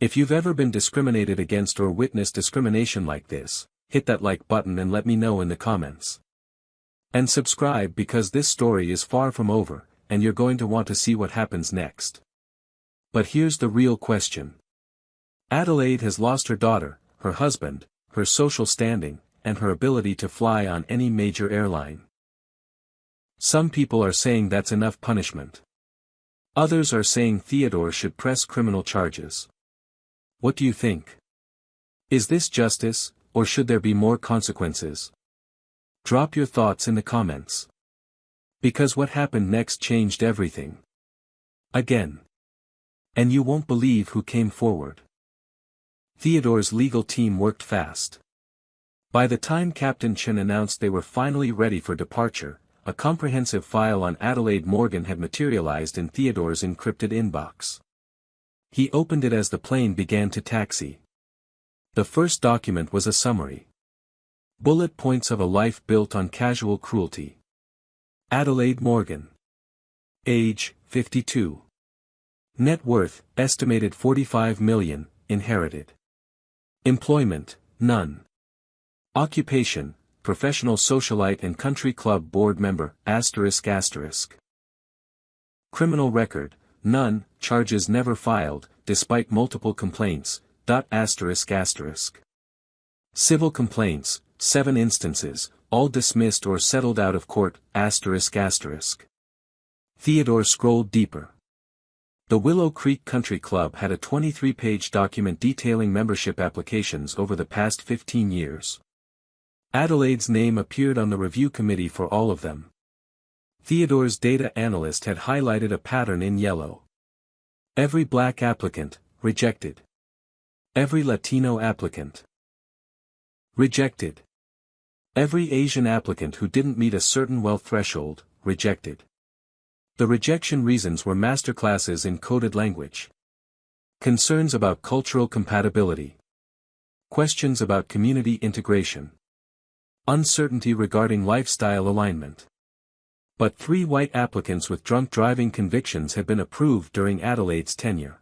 [SPEAKER 1] If you've ever been discriminated against or witnessed discrimination like this, hit that like button and let me know in the comments. And subscribe because this story is far from over, and you're going to want to see what happens next. But here's the real question. Adelaide has lost her daughter, her husband, her social standing, and her ability to fly on any major airline. Some people are saying that's enough punishment. Others are saying Theodore should press criminal charges. What do you think? Is this justice, or should there be more consequences? Drop your thoughts in the comments. Because what happened next changed everything. Again. And you won't believe who came forward. Theodore's legal team worked fast. By the time Captain Chen announced they were finally ready for departure, a comprehensive file on Adelaide Morgan had materialized in Theodore's encrypted inbox. He opened it as the plane began to taxi. The first document was a summary. Bullet points of a life built on casual cruelty. Adelaide Morgan. Age, 52. Net worth, estimated 45 million, inherited. Employment, none. Occupation, professional socialite and country club board member, ***. Criminal record, none, charges never filed, despite multiple complaints, ***. Civil complaints, 7 instances, all dismissed or settled out of court, ***. Theodore scrolled deeper. The Willow Creek Country Club had a 23-page document detailing membership applications over the past 15 years. Adelaide's name appeared on the review committee for all of them. Theodore's data analyst had highlighted a pattern in yellow. Every black applicant, rejected. Every Latino applicant, rejected. Every Asian applicant who didn't meet a certain wealth threshold, rejected. The rejection reasons were masterclasses in coded language. Concerns about cultural compatibility. Questions about community integration. Uncertainty regarding lifestyle alignment. But 3 white applicants with drunk driving convictions had been approved during Adelaide's tenure.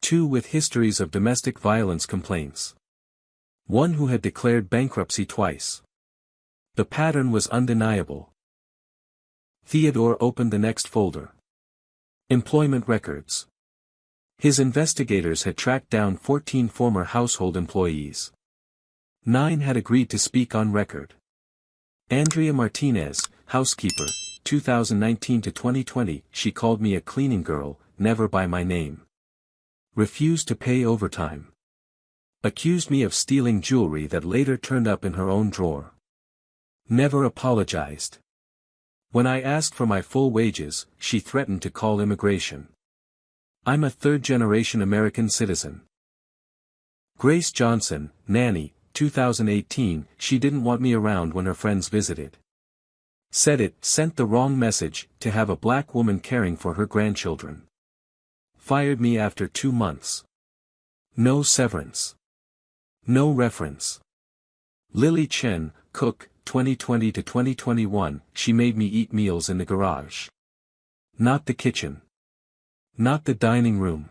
[SPEAKER 1] 2 with histories of domestic violence complaints. 1 who had declared bankruptcy twice. The pattern was undeniable. Theodore opened the next folder. Employment records. His investigators had tracked down 14 former household employees. 9 had agreed to speak on record. Andrea Martinez, housekeeper, 2019 to 2020, she called me a cleaning girl, never by my name. Refused to pay overtime. Accused me of stealing jewelry that later turned up in her own drawer. Never apologized. When I asked for my full wages, she threatened to call immigration. I'm a third-generation American citizen. Grace Johnson, nanny, 2018, she didn't want me around when her friends visited. Said it sent the wrong message to have a black woman caring for her grandchildren. Fired me after 2 months. No severance. No reference. Lily Chen, cook, 2020 to 2021, she made me eat meals in the garage. Not the kitchen. Not the dining room.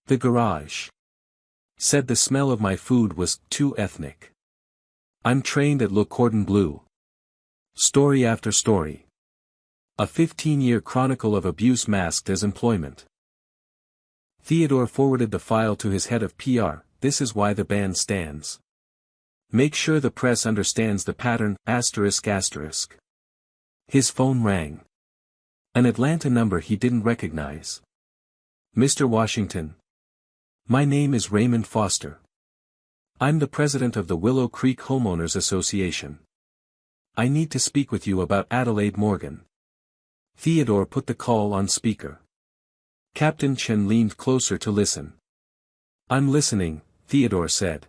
[SPEAKER 1] The garage. Said the smell of my food was too ethnic. I'm trained at Le Cordon Bleu. Story after story. A 15-year chronicle of abuse masked as employment. Theodore forwarded the file to his head of PR, this is why the ban stands. Make sure the press understands the pattern, ***. His phone rang. An Atlanta number he didn't recognize. Mr. Washington. My name is Raymond Foster. I'm the president of the Willow Creek Homeowners Association. I need to speak with you about Adelaide Morgan. Theodore put the call on speaker. Captain Chen leaned closer to listen. I'm listening, Theodore said.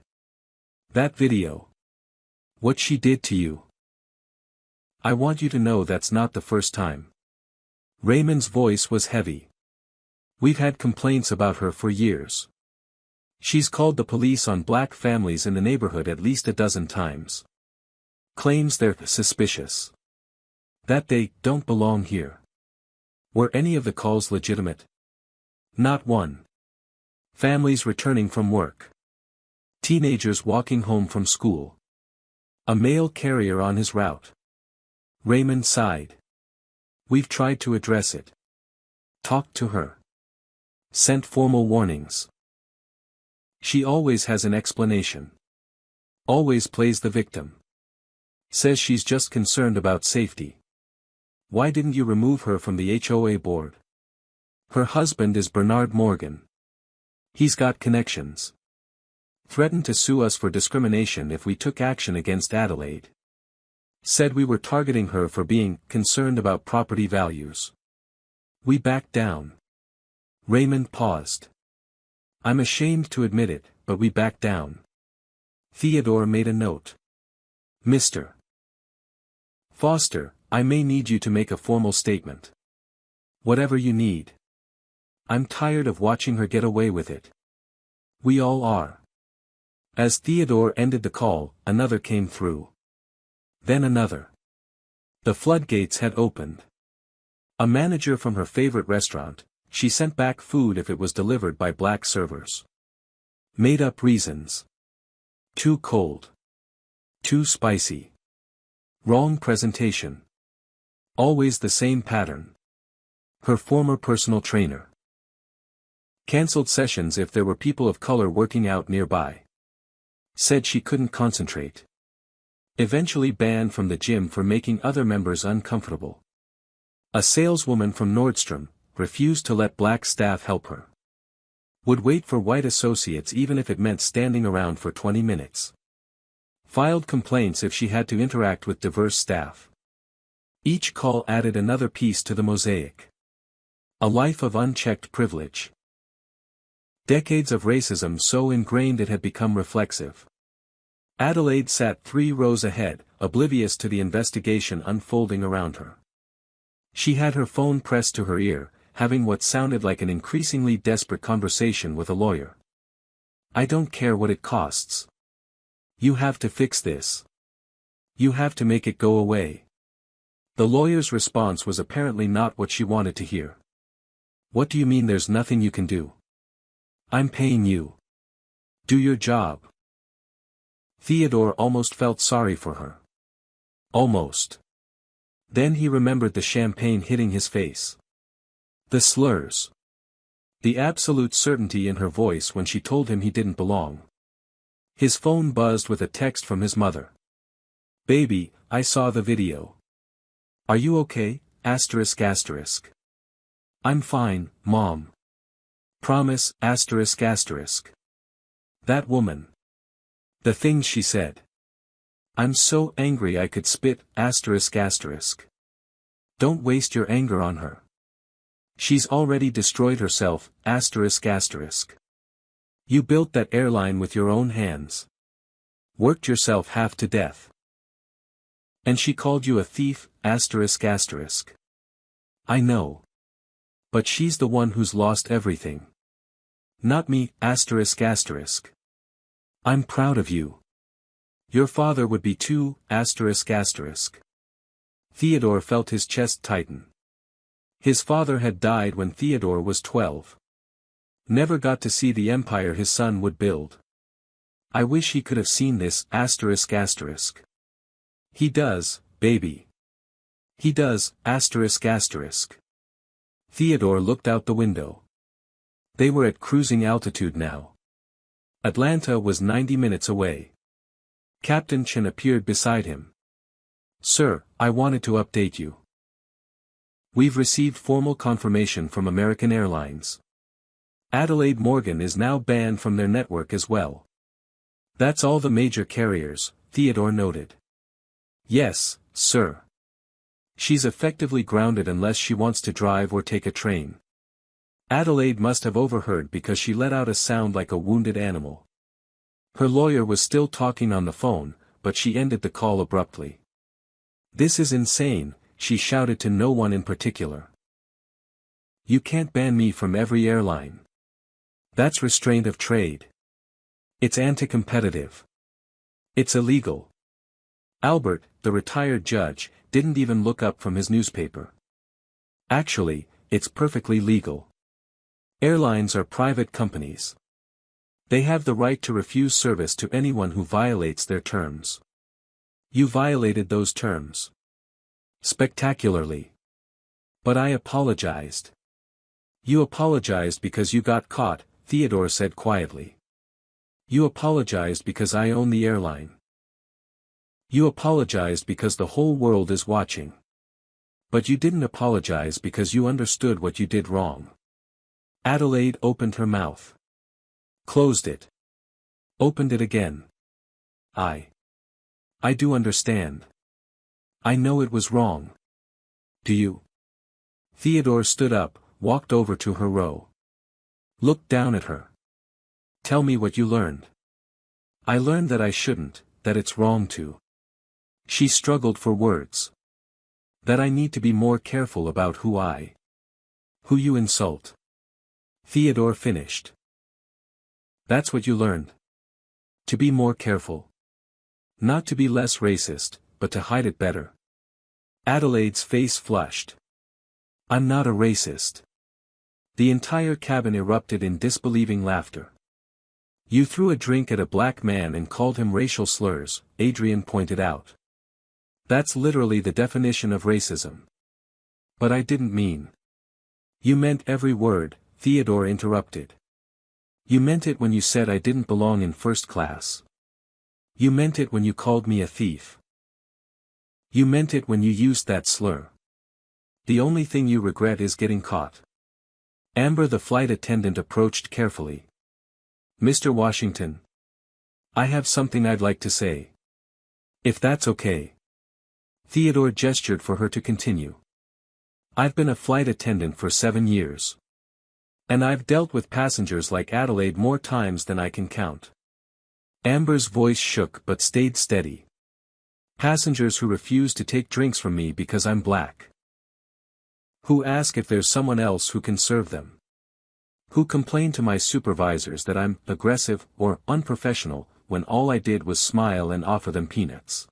[SPEAKER 1] That video. What she did to you. I want you to know that's not the first time. Raymond's voice was heavy. We've had complaints about her for years. She's called the police on black families in the neighborhood at least a dozen times. Claims they're suspicious. That they don't belong here. Were any of the calls legitimate? Not one. Families returning from work. Teenagers walking home from school. A mail carrier on his route. Raymond sighed. We've tried to address it. Talked to her. Sent formal warnings. She always has an explanation. Always plays the victim. Says she's just concerned about safety. Why didn't you remove her from the HOA board? Her husband is Bernard Morgan. He's got connections. Threatened to sue us for discrimination if we took action against Adelaide. Said we were targeting her for being concerned about property values. We backed down. Raymond paused. I'm ashamed to admit it, but we backed down. Theodore made a note. Mr. Foster, I may need you to make a formal statement. Whatever you need. I'm tired of watching her get away with it. We all are. As Theodore ended the call, another came through. Then another. The floodgates had opened. A manager from her favorite restaurant, she sent back food if it was delivered by black servers. Made up reasons. Too cold. Too spicy. Wrong presentation. Always the same pattern. Her former personal trainer. Cancelled sessions if there were people of color working out nearby. Said she couldn't concentrate. Eventually banned from the gym for making other members uncomfortable. A saleswoman from Nordstrom refused to let black staff help her. Would wait for white associates even if it meant standing around for 20 minutes. Filed complaints if she had to interact with diverse staff. Each call added another piece to the mosaic. A life of unchecked privilege. Decades of racism so ingrained it had become reflexive. Adelaide sat 3 rows ahead, oblivious to the investigation unfolding around her. She had her phone pressed to her ear, having what sounded like an increasingly desperate conversation with a lawyer. I don't care what it costs. You have to fix this. You have to make it go away. The lawyer's response was apparently not what she wanted to hear. What do you mean there's nothing you can do? I'm paying you. Do your job. Theodore almost felt sorry for her. Almost. Then he remembered the champagne hitting his face. The slurs. The absolute certainty in her voice when she told him he didn't belong. His phone buzzed with a text from his mother. "Baby, I saw the video. Are you okay? Asterisk asterisk. I'm fine, Mom. Promise, asterisk asterisk. That woman. The things she said. I'm so angry I could spit, asterisk asterisk. Don't waste your anger on her. She's already destroyed herself, asterisk asterisk. You built that airline with your own hands. Worked yourself half to death. And she called you a thief, asterisk asterisk. I know. But she's the one who's lost everything. Not me, asterisk asterisk. I'm proud of you. Your father would be too, asterisk asterisk. Theodore felt his chest tighten. His father had died when Theodore was 12. Never got to see the empire his son would build. I wish he could have seen this, asterisk asterisk. He does, baby. He does, asterisk asterisk. Theodore looked out the window. They were at cruising altitude now. Atlanta was 90 minutes away. Captain Chen appeared beside him. Sir, I wanted to update you. We've received formal confirmation from American Airlines. Adelaide Morgan is now banned from their network as well. That's all the major carriers, Theodore noted. Yes, sir. She's effectively grounded unless she wants to drive or take a train. Adelaide must have overheard because she let out a sound like a wounded animal. Her lawyer was still talking on the phone, but she ended the call abruptly. This is insane, she shouted to no one in particular. You can't ban me from every airline. That's restraint of trade. It's anti-competitive. It's illegal. Albert, the retired judge, didn't even look up from his newspaper. Actually, it's perfectly legal. Airlines are private companies. They have the right to refuse service to anyone who violates their terms. You violated those terms. Spectacularly. But I apologized. You apologized because you got caught, Theodore said quietly. You apologized because I own the airline. You apologized because the whole world is watching. But you didn't apologize because you understood what you did wrong. Adelaide opened her mouth. Closed it. Opened it again. I do understand. I know it was wrong. Do you? Theodore stood up, walked over to her row. Looked down at her. Tell me what you learned. I learned that I shouldn't, that it's wrong to. She struggled for words. That I need to be more careful about who you insult. Theodore finished. That's what you learned. To be more careful. Not to be less racist, but to hide it better. Adelaide's face flushed. I'm not a racist. The entire cabin erupted in disbelieving laughter. You threw a drink at a black man and called him racial slurs, Adrian pointed out. That's literally the definition of racism. But I didn't mean. You meant every word, Theodore interrupted. You meant it when you said I didn't belong in first class. You meant it when you called me a thief. You meant it when you used that slur. The only thing you regret is getting caught. Amber, the flight attendant, approached carefully. Mr. Washington. I have something I'd like to say. If that's okay. Theodore gestured for her to continue. I've been a flight attendant for 7 years. And I've dealt with passengers like Adelaide more times than I can count. Amber's voice shook but stayed steady. Passengers who refuse to take drinks from me because I'm black. Who ask if there's someone else who can serve them. Who complain to my supervisors that I'm aggressive or unprofessional when all I did was smile and offer them peanuts.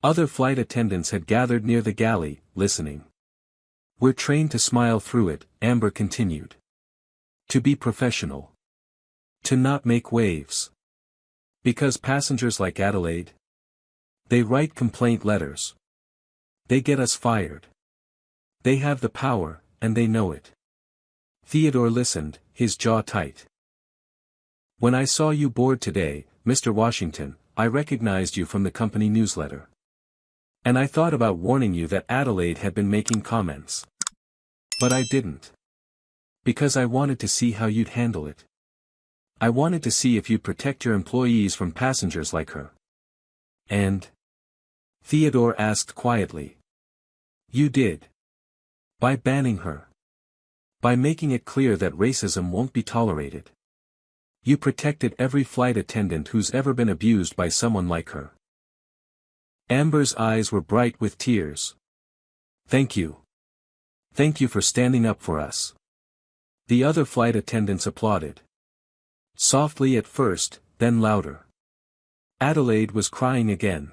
[SPEAKER 1] Other flight attendants had gathered near the galley, listening. We're trained to smile through it, Amber continued. To be professional. To not make waves. Because passengers like Adelaide? They write complaint letters. They get us fired. They have the power, and they know it. Theodore listened, his jaw tight. When I saw you board today, Mr. Washington, I recognized you from the company newsletter. And I thought about warning you that Adelaide had been making comments. But I didn't. Because I wanted to see how you'd handle it. I wanted to see if you'd protect your employees from passengers like her. And? Theodore asked quietly. You did. By banning her. By making it clear that racism won't be tolerated. You protected every flight attendant who's ever been abused by someone like her. Amber's eyes were bright with tears. Thank you. Thank you for standing up for us. The other flight attendants applauded. Softly at first, then louder. Adelaide was crying again.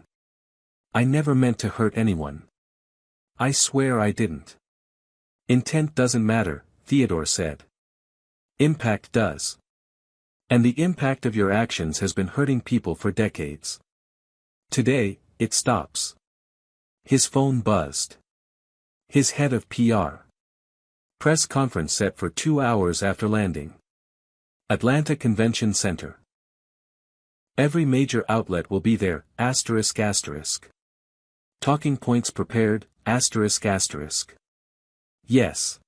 [SPEAKER 1] I never meant to hurt anyone. I swear I didn't. Intent doesn't matter, Theodore said. Impact does. And the impact of your actions has been hurting people for decades. Today, it stops. His phone buzzed. His head of PR. Press conference set for 2 hours after landing. Atlanta Convention Center. Every major outlet will be there, ***. Talking points prepared, ***. Yes.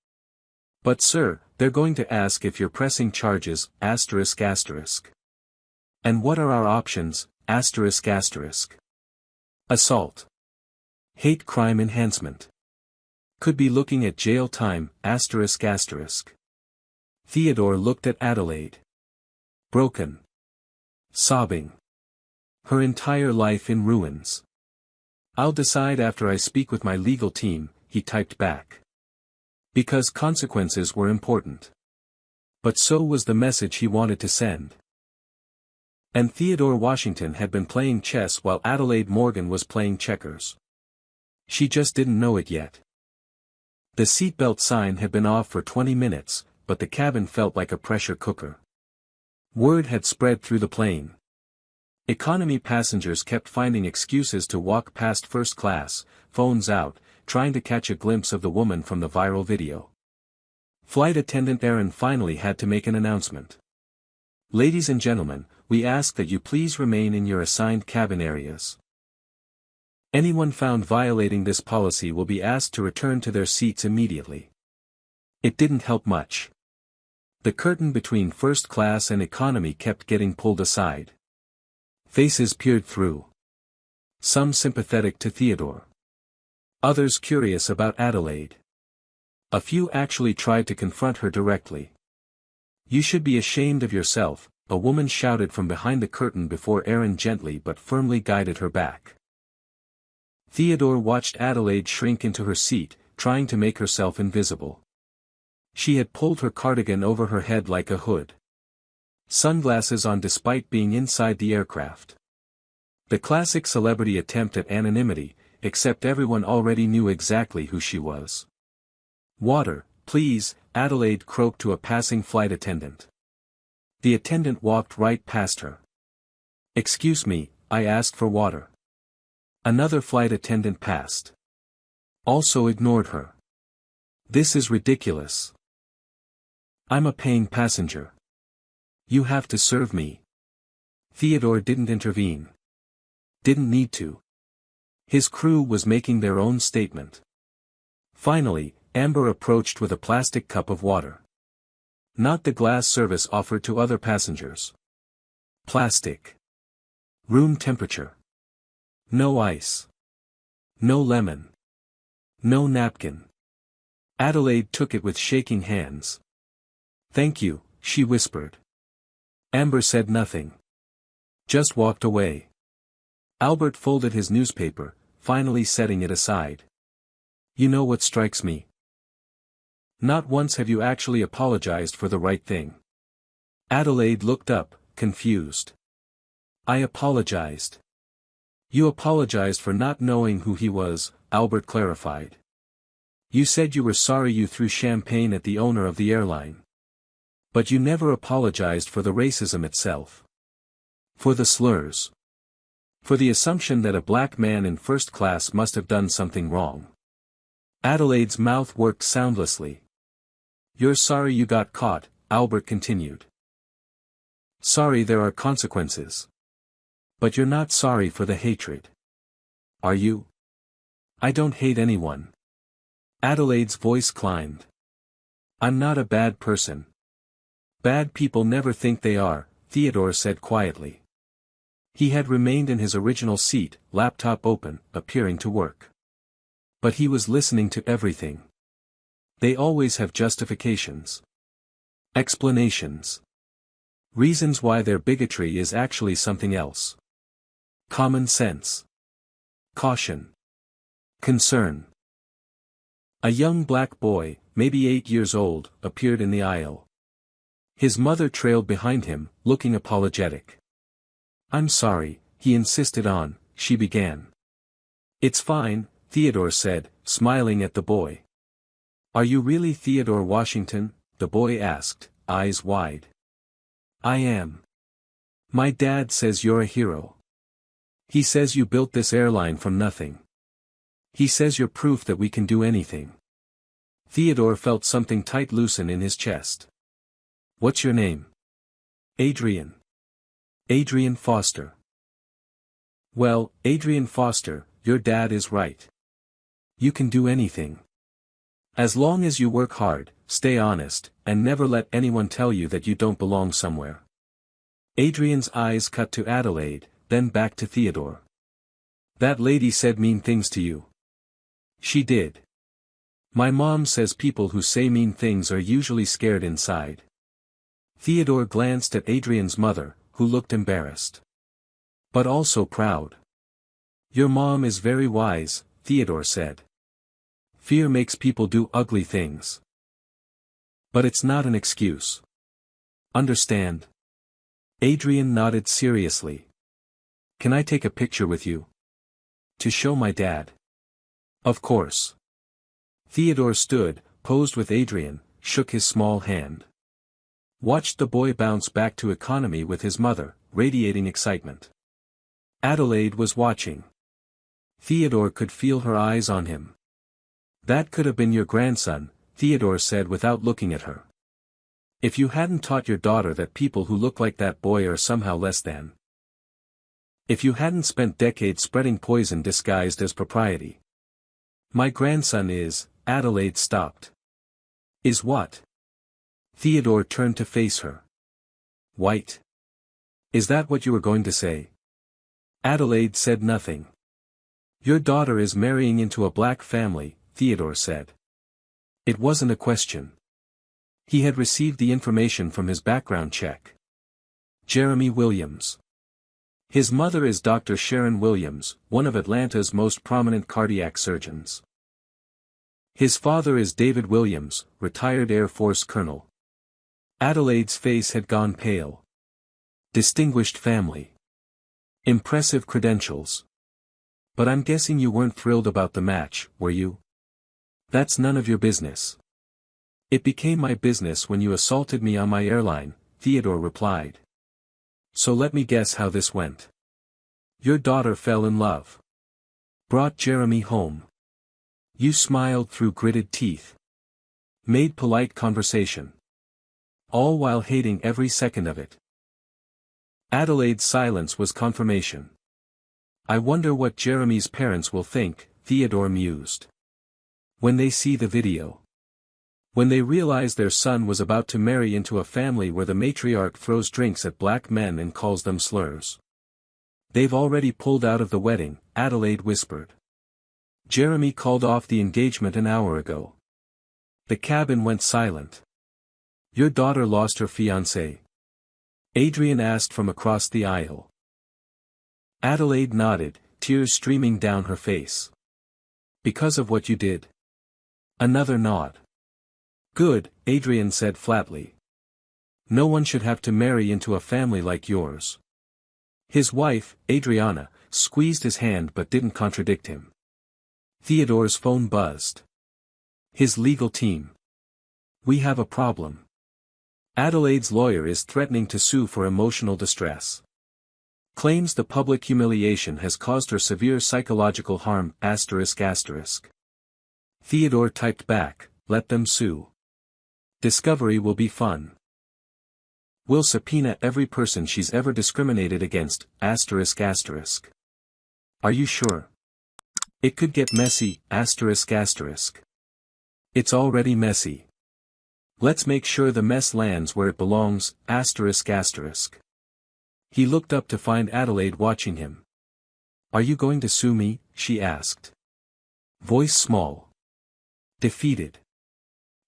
[SPEAKER 1] But sir, they're going to ask if you're pressing charges, ***. And what are our options, ***. Assault. Hate crime enhancement. Could be looking at jail time, ***. Theodore looked at Adelaide. Broken. Sobbing. Her entire life in ruins. I'll decide after I speak with my legal team, he typed back. Because consequences were important. But so was the message he wanted to send. And Theodore Washington had been playing chess while Adelaide Morgan was playing checkers. She just didn't know it yet. The seatbelt sign had been off for 20 minutes, but the cabin felt like a pressure cooker. Word had spread through the plane. Economy passengers kept finding excuses to walk past first class, phones out, trying to catch a glimpse of the woman from the viral video. Flight attendant Aaron finally had to make an announcement. Ladies and gentlemen, we ask that you please remain in your assigned cabin areas. Anyone found violating this policy will be asked to return to their seats immediately. It didn't help much. The curtain between first class and economy kept getting pulled aside. Faces peered through. Some sympathetic to Theodore. Others curious about Adelaide. A few actually tried to confront her directly. You should be ashamed of yourself, a woman shouted from behind the curtain before Aaron gently but firmly guided her back. Theodore watched Adelaide shrink into her seat, trying to make herself invisible. She had pulled her cardigan over her head like a hood. Sunglasses on despite being inside the aircraft. The classic celebrity attempt at anonymity, except everyone already knew exactly who she was. Water, please, Adelaide croaked to a passing flight attendant. The attendant walked right past her. Excuse me, I asked for water. Another flight attendant passed. Also ignored her. This is ridiculous. I'm a paying passenger. You have to serve me. Theodore didn't intervene. Didn't need to. His crew was making their own statement. Finally, Amber approached with a plastic cup of water. Not the glass service offered to other passengers. Plastic. Room temperature. No ice. No lemon. No napkin. Adelaide took it with shaking hands. Thank you, she whispered. Amber said nothing. Just walked away. Albert folded his newspaper, finally setting it aside. You know what strikes me? Not once have you actually apologized for the right thing. Adelaide looked up, confused. I apologized. You apologized for not knowing who he was, Albert clarified. You said you were sorry you threw champagne at the owner of the airline. But you never apologized for the racism itself. For the slurs. For the assumption that a black man in first class must have done something wrong. Adelaide's mouth worked soundlessly. You're sorry you got caught, Albert continued. Sorry there are consequences. But you're not sorry for the hatred. Are you? I don't hate anyone. Adelaide's voice climbed. I'm not a bad person. Bad people never think they are, Theodore said quietly. He had remained in his original seat, laptop open, appearing to work. But he was listening to everything. They always have justifications. Explanations. Reasons why their bigotry is actually something else. Common sense. Caution. Concern. A young black boy, maybe 8 years old, appeared in the aisle. His mother trailed behind him, looking apologetic. I'm sorry, he insisted on, she began. It's fine, Theodore said, smiling at the boy. Are you really Theodore Washington? The boy asked, eyes wide. I am. My dad says you're a hero. He says you built this airline from nothing. He says you're proof that we can do anything. Theodore felt something tight loosen in his chest. What's your name? Adrian. Adrian Foster. Well, Adrian Foster, your dad is right. You can do anything. As long as you work hard, stay honest, and never let anyone tell you that you don't belong somewhere. Adrian's eyes cut to Adelaide, then back to Theodore. That lady said mean things to you. She did. My mom says people who say mean things are usually scared inside. Theodore glanced at Adrian's mother, who looked embarrassed. But also proud. Your mom is very wise, Theodore said. Fear makes people do ugly things. But it's not an excuse. Understand? Adrian nodded seriously. Can I take a picture with you? To show my dad. Of course. Theodore stood, posed with Adrian, shook his small hand. Watched the boy bounce back to economy with his mother, radiating excitement. Adelaide was watching. Theodore could feel her eyes on him. That could have been your grandson, Theodore said without looking at her. If you hadn't taught your daughter that people who look like that boy are somehow less than. If you hadn't spent decades spreading poison disguised as propriety. My grandson is, Adelaide stopped. Is what? Theodore turned to face her. White. Is that what you were going to say? Adelaide said nothing. Your daughter is marrying into a black family, Theodore said. It wasn't a question. He had received the information from his background check. Jeremy Williams. His mother is Dr. Sharon Williams, one of Atlanta's most prominent cardiac surgeons. His father is David Williams, retired Air Force colonel. Adelaide's face had gone pale. Distinguished family. Impressive credentials. But I'm guessing you weren't thrilled about the match, were you? That's none of your business. It became my business when you assaulted me on my airline, Theodore replied. So let me guess how this went. Your daughter fell in love. Brought Jeremy home. You smiled through gritted teeth. Made polite conversation. All while hating every second of it. Adelaide's silence was confirmation. I wonder what Jeremy's parents will think, Theodore mused. When they see the video. When they realize their son was about to marry into a family where the matriarch throws drinks at black men and calls them slurs. They've already pulled out of the wedding, Adelaide whispered. Jeremy called off the engagement an hour ago. The cabin went silent. Your daughter lost her fiancé? Adrian asked from across the aisle. Adelaide nodded, tears streaming down her face. Because of what you did? Another nod. Good, Adrian said flatly. No one should have to marry into a family like yours. His wife, Adriana, squeezed his hand but didn't contradict him. Theodore's phone buzzed. His legal team. We have a problem. Adelaide's lawyer is threatening to sue for emotional distress. Claims the public humiliation has caused her severe psychological harm, ***. Theodore typed back, let them sue. Discovery will be fun. We'll subpoena every person she's ever discriminated against, asterisk asterisk. Are you sure? It could get messy, asterisk asterisk. It's already messy. Let's make sure the mess lands where it belongs, asterisk asterisk. He looked up to find Adelaide watching him. Are you going to sue me? She asked. Voice small. Defeated.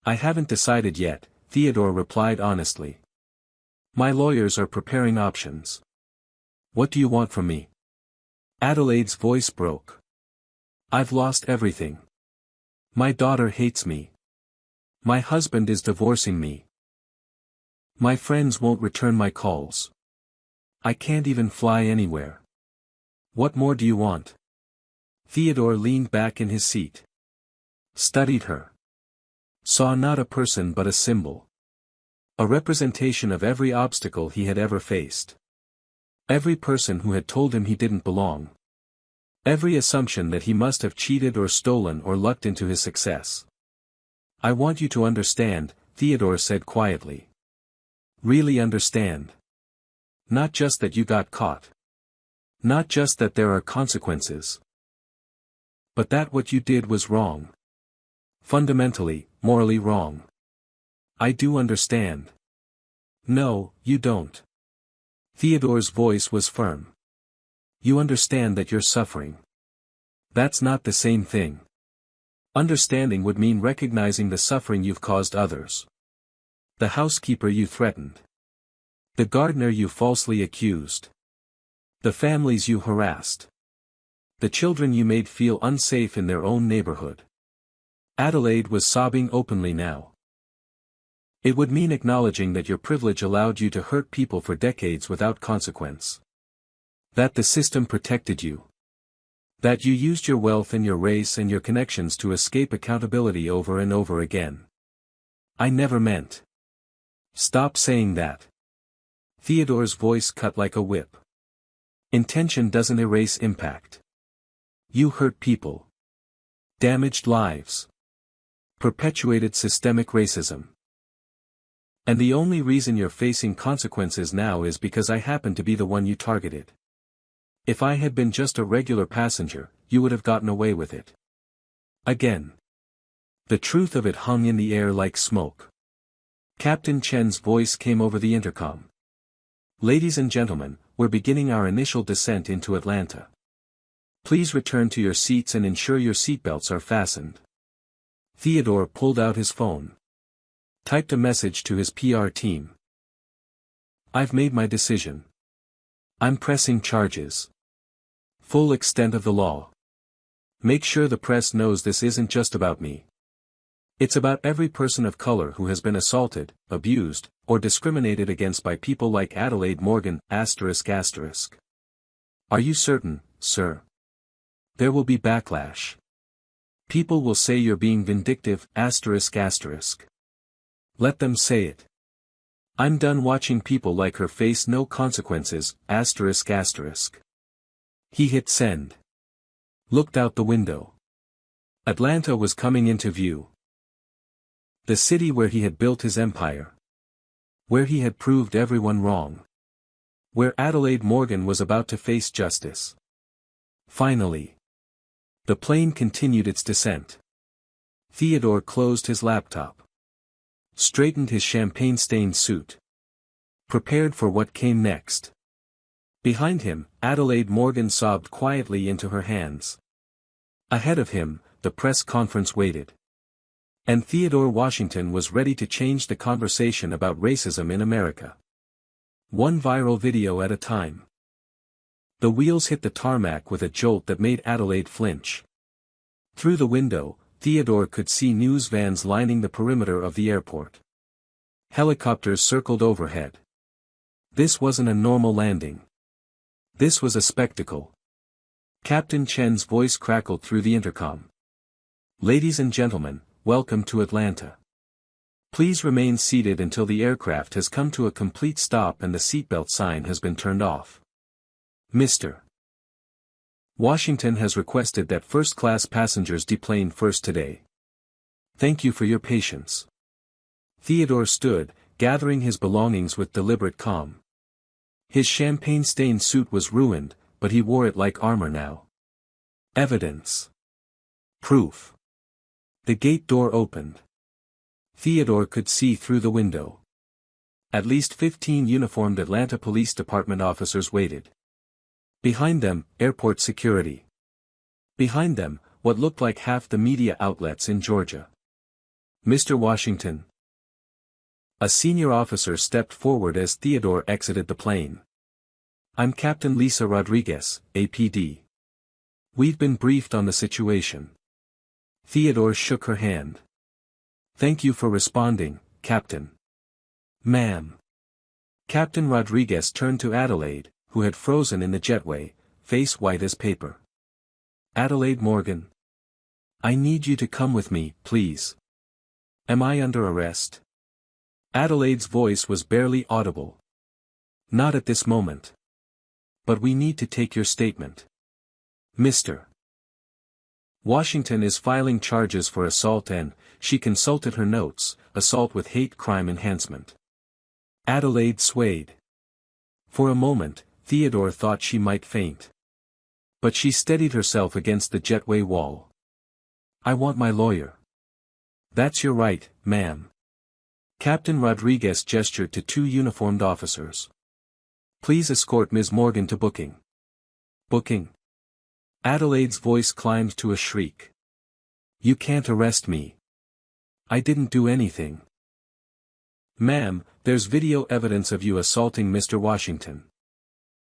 [SPEAKER 1] I haven't decided yet, Theodore replied honestly. My lawyers are preparing options. What do you want from me? Adelaide's voice broke. I've lost everything. My daughter hates me. My husband is divorcing me. My friends won't return my calls. I can't even fly anywhere. What more do you want? Theodore leaned back in his seat. Studied her. Saw not a person but a symbol. A representation of every obstacle he had ever faced. Every person who had told him he didn't belong. Every assumption that he must have cheated or stolen or lucked into his success. I want you to understand, Theodore said quietly. Really understand. Not just that you got caught. Not just that there are consequences. But that what you did was wrong. Fundamentally, morally wrong. I do understand. No, you don't. Theodore's voice was firm. You understand that you're suffering. That's not the same thing. Understanding would mean recognizing the suffering you've caused others. The housekeeper you threatened. The gardener you falsely accused. The families you harassed. The children you made feel unsafe in their own neighborhood. Adelaide was sobbing openly now. It would mean acknowledging that your privilege allowed you to hurt people for decades without consequence. That the system protected you. That you used your wealth and your race and your connections to escape accountability over and over again. I never meant. Stop saying that. Theodore's voice cut like a whip. Intention doesn't erase impact. You hurt people. Damaged lives. Perpetuated systemic racism. And the only reason you're facing consequences now is because I happen to be the one you targeted. If I had been just a regular passenger, you would have gotten away with it. Again. The truth of it hung in the air like smoke. Captain Chen's voice came over the intercom. Ladies and gentlemen, we're beginning our initial descent into Atlanta. Please return to your seats and ensure your seatbelts are fastened. Theodore pulled out his phone. Typed a message to his PR team. I've made my decision. I'm pressing charges. Full extent of the law. Make sure the press knows this isn't just about me. It's about every person of color who has been assaulted, abused, or discriminated against by people like Adelaide Morgan, asterisk asterisk. Are you certain, sir? There will be backlash. People will say you're being vindictive, asterisk asterisk. Let them say it. I'm done watching people like her face no consequences, asterisk asterisk. He hit send. Looked out the window. Atlanta was coming into view. The city where he had built his empire. Where he had proved everyone wrong. Where Adelaide Morgan was about to face justice. Finally. The plane continued its descent. Theodore closed his laptop. Straightened his champagne-stained suit. Prepared for what came next. Behind him, Adelaide Morgan sobbed quietly into her hands. Ahead of him, the press conference waited. And Theodore Washington was ready to change the conversation about racism in America. One viral video at a time. The wheels hit the tarmac with a jolt that made Adelaide flinch. Through the window, Theodore could see news vans lining the perimeter of the airport. Helicopters circled overhead. This wasn't a normal landing. This was a spectacle. Captain Chen's voice crackled through the intercom. Ladies and gentlemen, welcome to Atlanta. Please remain seated until the aircraft has come to a complete stop and the seatbelt sign has been turned off. Mr. Washington has requested that first-class passengers deplane first today. Thank you for your patience. Theodore stood, gathering his belongings with deliberate calm. His champagne-stained suit was ruined, but he wore it like armor now. Evidence. Proof. The gate door opened. Theodore could see through the window. At least 15 uniformed Atlanta Police Department officers waited. Behind them, airport security. Behind them, what looked like half the media outlets in Georgia. Mr. Washington. A senior officer stepped forward as Theodore exited the plane. I'm Captain Lisa Rodriguez, APD. We've been briefed on the situation. Theodore shook her hand. Thank you for responding, Captain. Ma'am. Captain Rodriguez turned to Adelaide, who had frozen in the jetway, face white as paper. Adelaide Morgan. I need you to come with me, please. Am I under arrest? Adelaide's voice was barely audible. Not at this moment. But we need to take your statement. Mr. Washington is filing charges for assault and, she consulted her notes, assault with hate crime enhancement. Adelaide swayed. For a moment, Theodore thought she might faint. But she steadied herself against the jetway wall. I want my lawyer. That's your right, ma'am. Captain Rodriguez gestured to 2 uniformed officers. Please escort Ms. Morgan to booking. Booking? Adelaide's voice climbed to a shriek. You can't arrest me. I didn't do anything. Ma'am, there's video evidence of you assaulting Mr. Washington.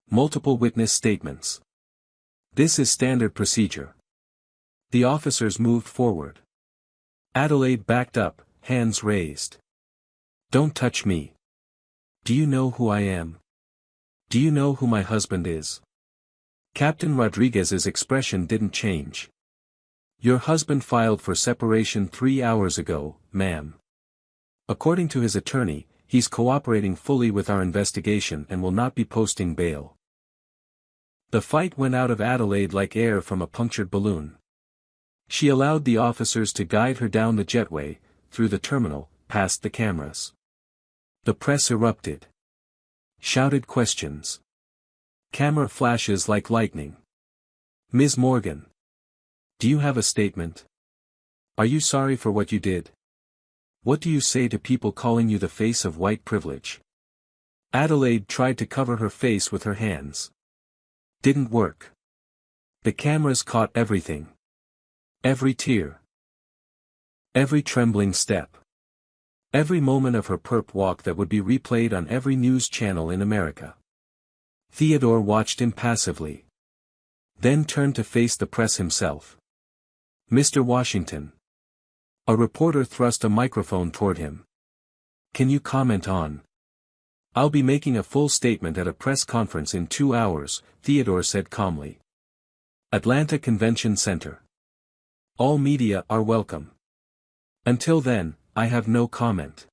[SPEAKER 1] Multiple witness statements. This is standard procedure. The officers moved forward. Adelaide backed up, hands raised. Don't touch me. Do you know who I am? Do you know who my husband is? Captain Rodriguez's expression didn't change. Your husband filed for separation 3 hours ago, ma'am. According to his attorney, he's cooperating fully with our investigation and will not be posting bail. The fight went out of Adelaide like air from a punctured balloon. She allowed the officers to guide her down the jetway, through the terminal, past the cameras. The press erupted. Shouted questions. Camera flashes like lightning. Ms. Morgan. Do you have a statement? Are you sorry for what you did? What do you say to people calling you the face of white privilege? Adelaide tried to cover her face with her hands. Didn't work. The cameras caught everything. Every tear. Every trembling step. Every moment of her perp walk that would be replayed on every news channel in America. Theodore watched impassively. Then turned to face the press himself. Mr. Washington. A reporter thrust a microphone toward him. Can you comment on? I'll be making a full statement at a press conference in 2 hours, Theodore said calmly. Atlanta Convention Center. All media are welcome. Until then, I have no comment.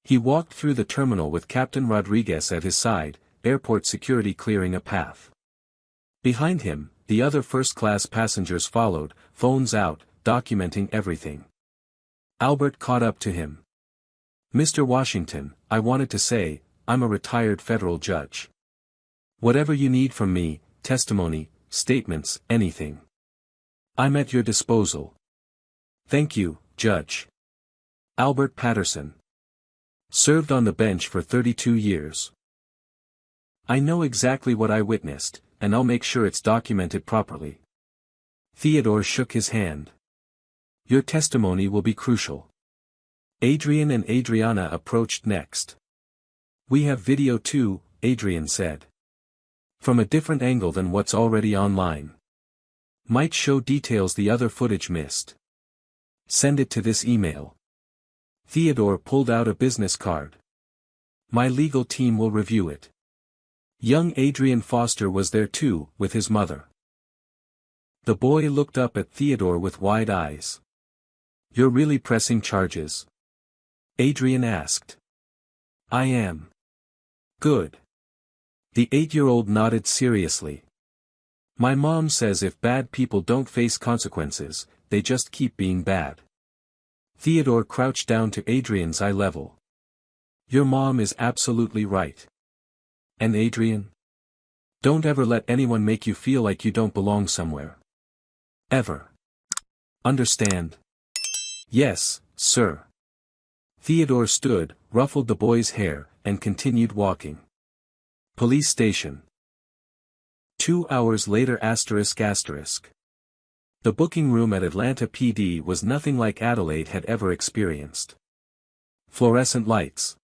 [SPEAKER 1] He walked through the terminal with Captain Rodriguez at his side, airport security clearing a path. Behind him, the other first-class passengers followed, phones out, documenting everything. Albert caught up to him. Mr. Washington, I wanted to say, I'm a retired federal judge. Whatever you need from me, testimony, statements, anything. I'm at your disposal. Thank you, Judge. Albert Patterson. Served on the bench for 32 years. I know exactly what I witnessed, and I'll make sure it's documented properly. Theodore shook his hand. Your testimony will be crucial. Adrian and Adriana approached next. We have video too, Adrian said. From a different angle than what's already online. Might show details the other footage missed. Send it to this email. Theodore pulled out a business card. My legal team will review it. Young Adrian Foster was there too, with his mother. The boy looked up at Theodore with wide eyes. You're really pressing charges? Adrian asked. I am. Good. The 8-year-old nodded seriously. My mom says if bad people don't face consequences, they just keep being bad. Theodore crouched down to Adrian's eye level. Your mom is absolutely right. And Adrian? Don't ever let anyone make you feel like you don't belong somewhere. Ever. Understand? Yes, sir. Theodore stood, ruffled the boy's hair, and continued walking. Police station. 2 hours later ***. The booking room at Atlanta PD was nothing like Adelaide had ever experienced. Fluorescent lights.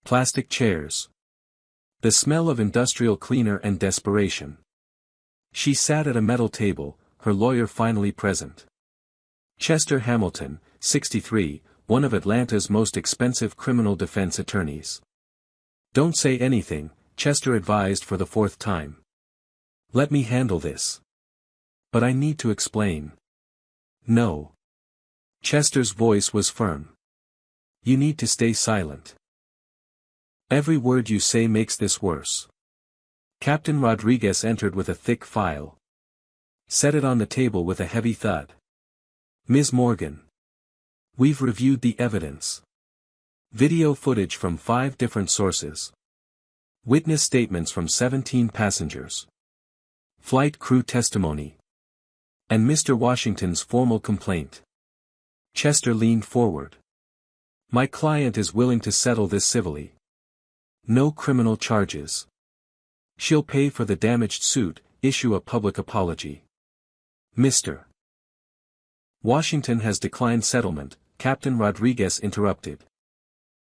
[SPEAKER 1] Plastic chairs. The smell of industrial cleaner and desperation. She sat at a metal table, her lawyer finally present. Chester Hamilton, 63, one of Atlanta's most expensive criminal defense attorneys. Don't say anything, Chester advised for the 4th time. Let me handle this. But I need to explain. No. Chester's voice was firm. You need to stay silent. Every word you say makes this worse. Captain Rodriguez entered with a thick file. Set it on the table with a heavy thud. Ms. Morgan. We've reviewed the evidence. Video footage from 5 different sources. Witness statements from 17 passengers. Flight crew testimony. And Mr. Washington's formal complaint. Chester leaned forward. My client is willing to settle this civilly. No criminal charges. She'll pay for the damaged suit, issue a public apology. Mr. Washington has declined settlement, Captain Rodriguez interrupted.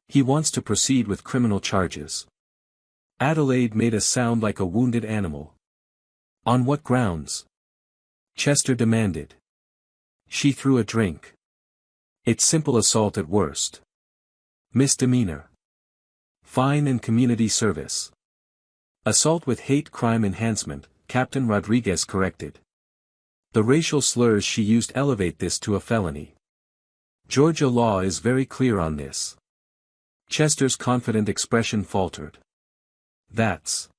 [SPEAKER 1] He wants to proceed with criminal charges. Adelaide made a sound like a wounded animal. On what grounds? Chester demanded. She threw a drink. It's simple assault at worst. Misdemeanor. Fine and community service. Assault with hate crime enhancement, Captain Rodriguez corrected. The racial slurs she used elevate this to a felony. Georgia law is very clear on this. Chester's confident expression faltered. That's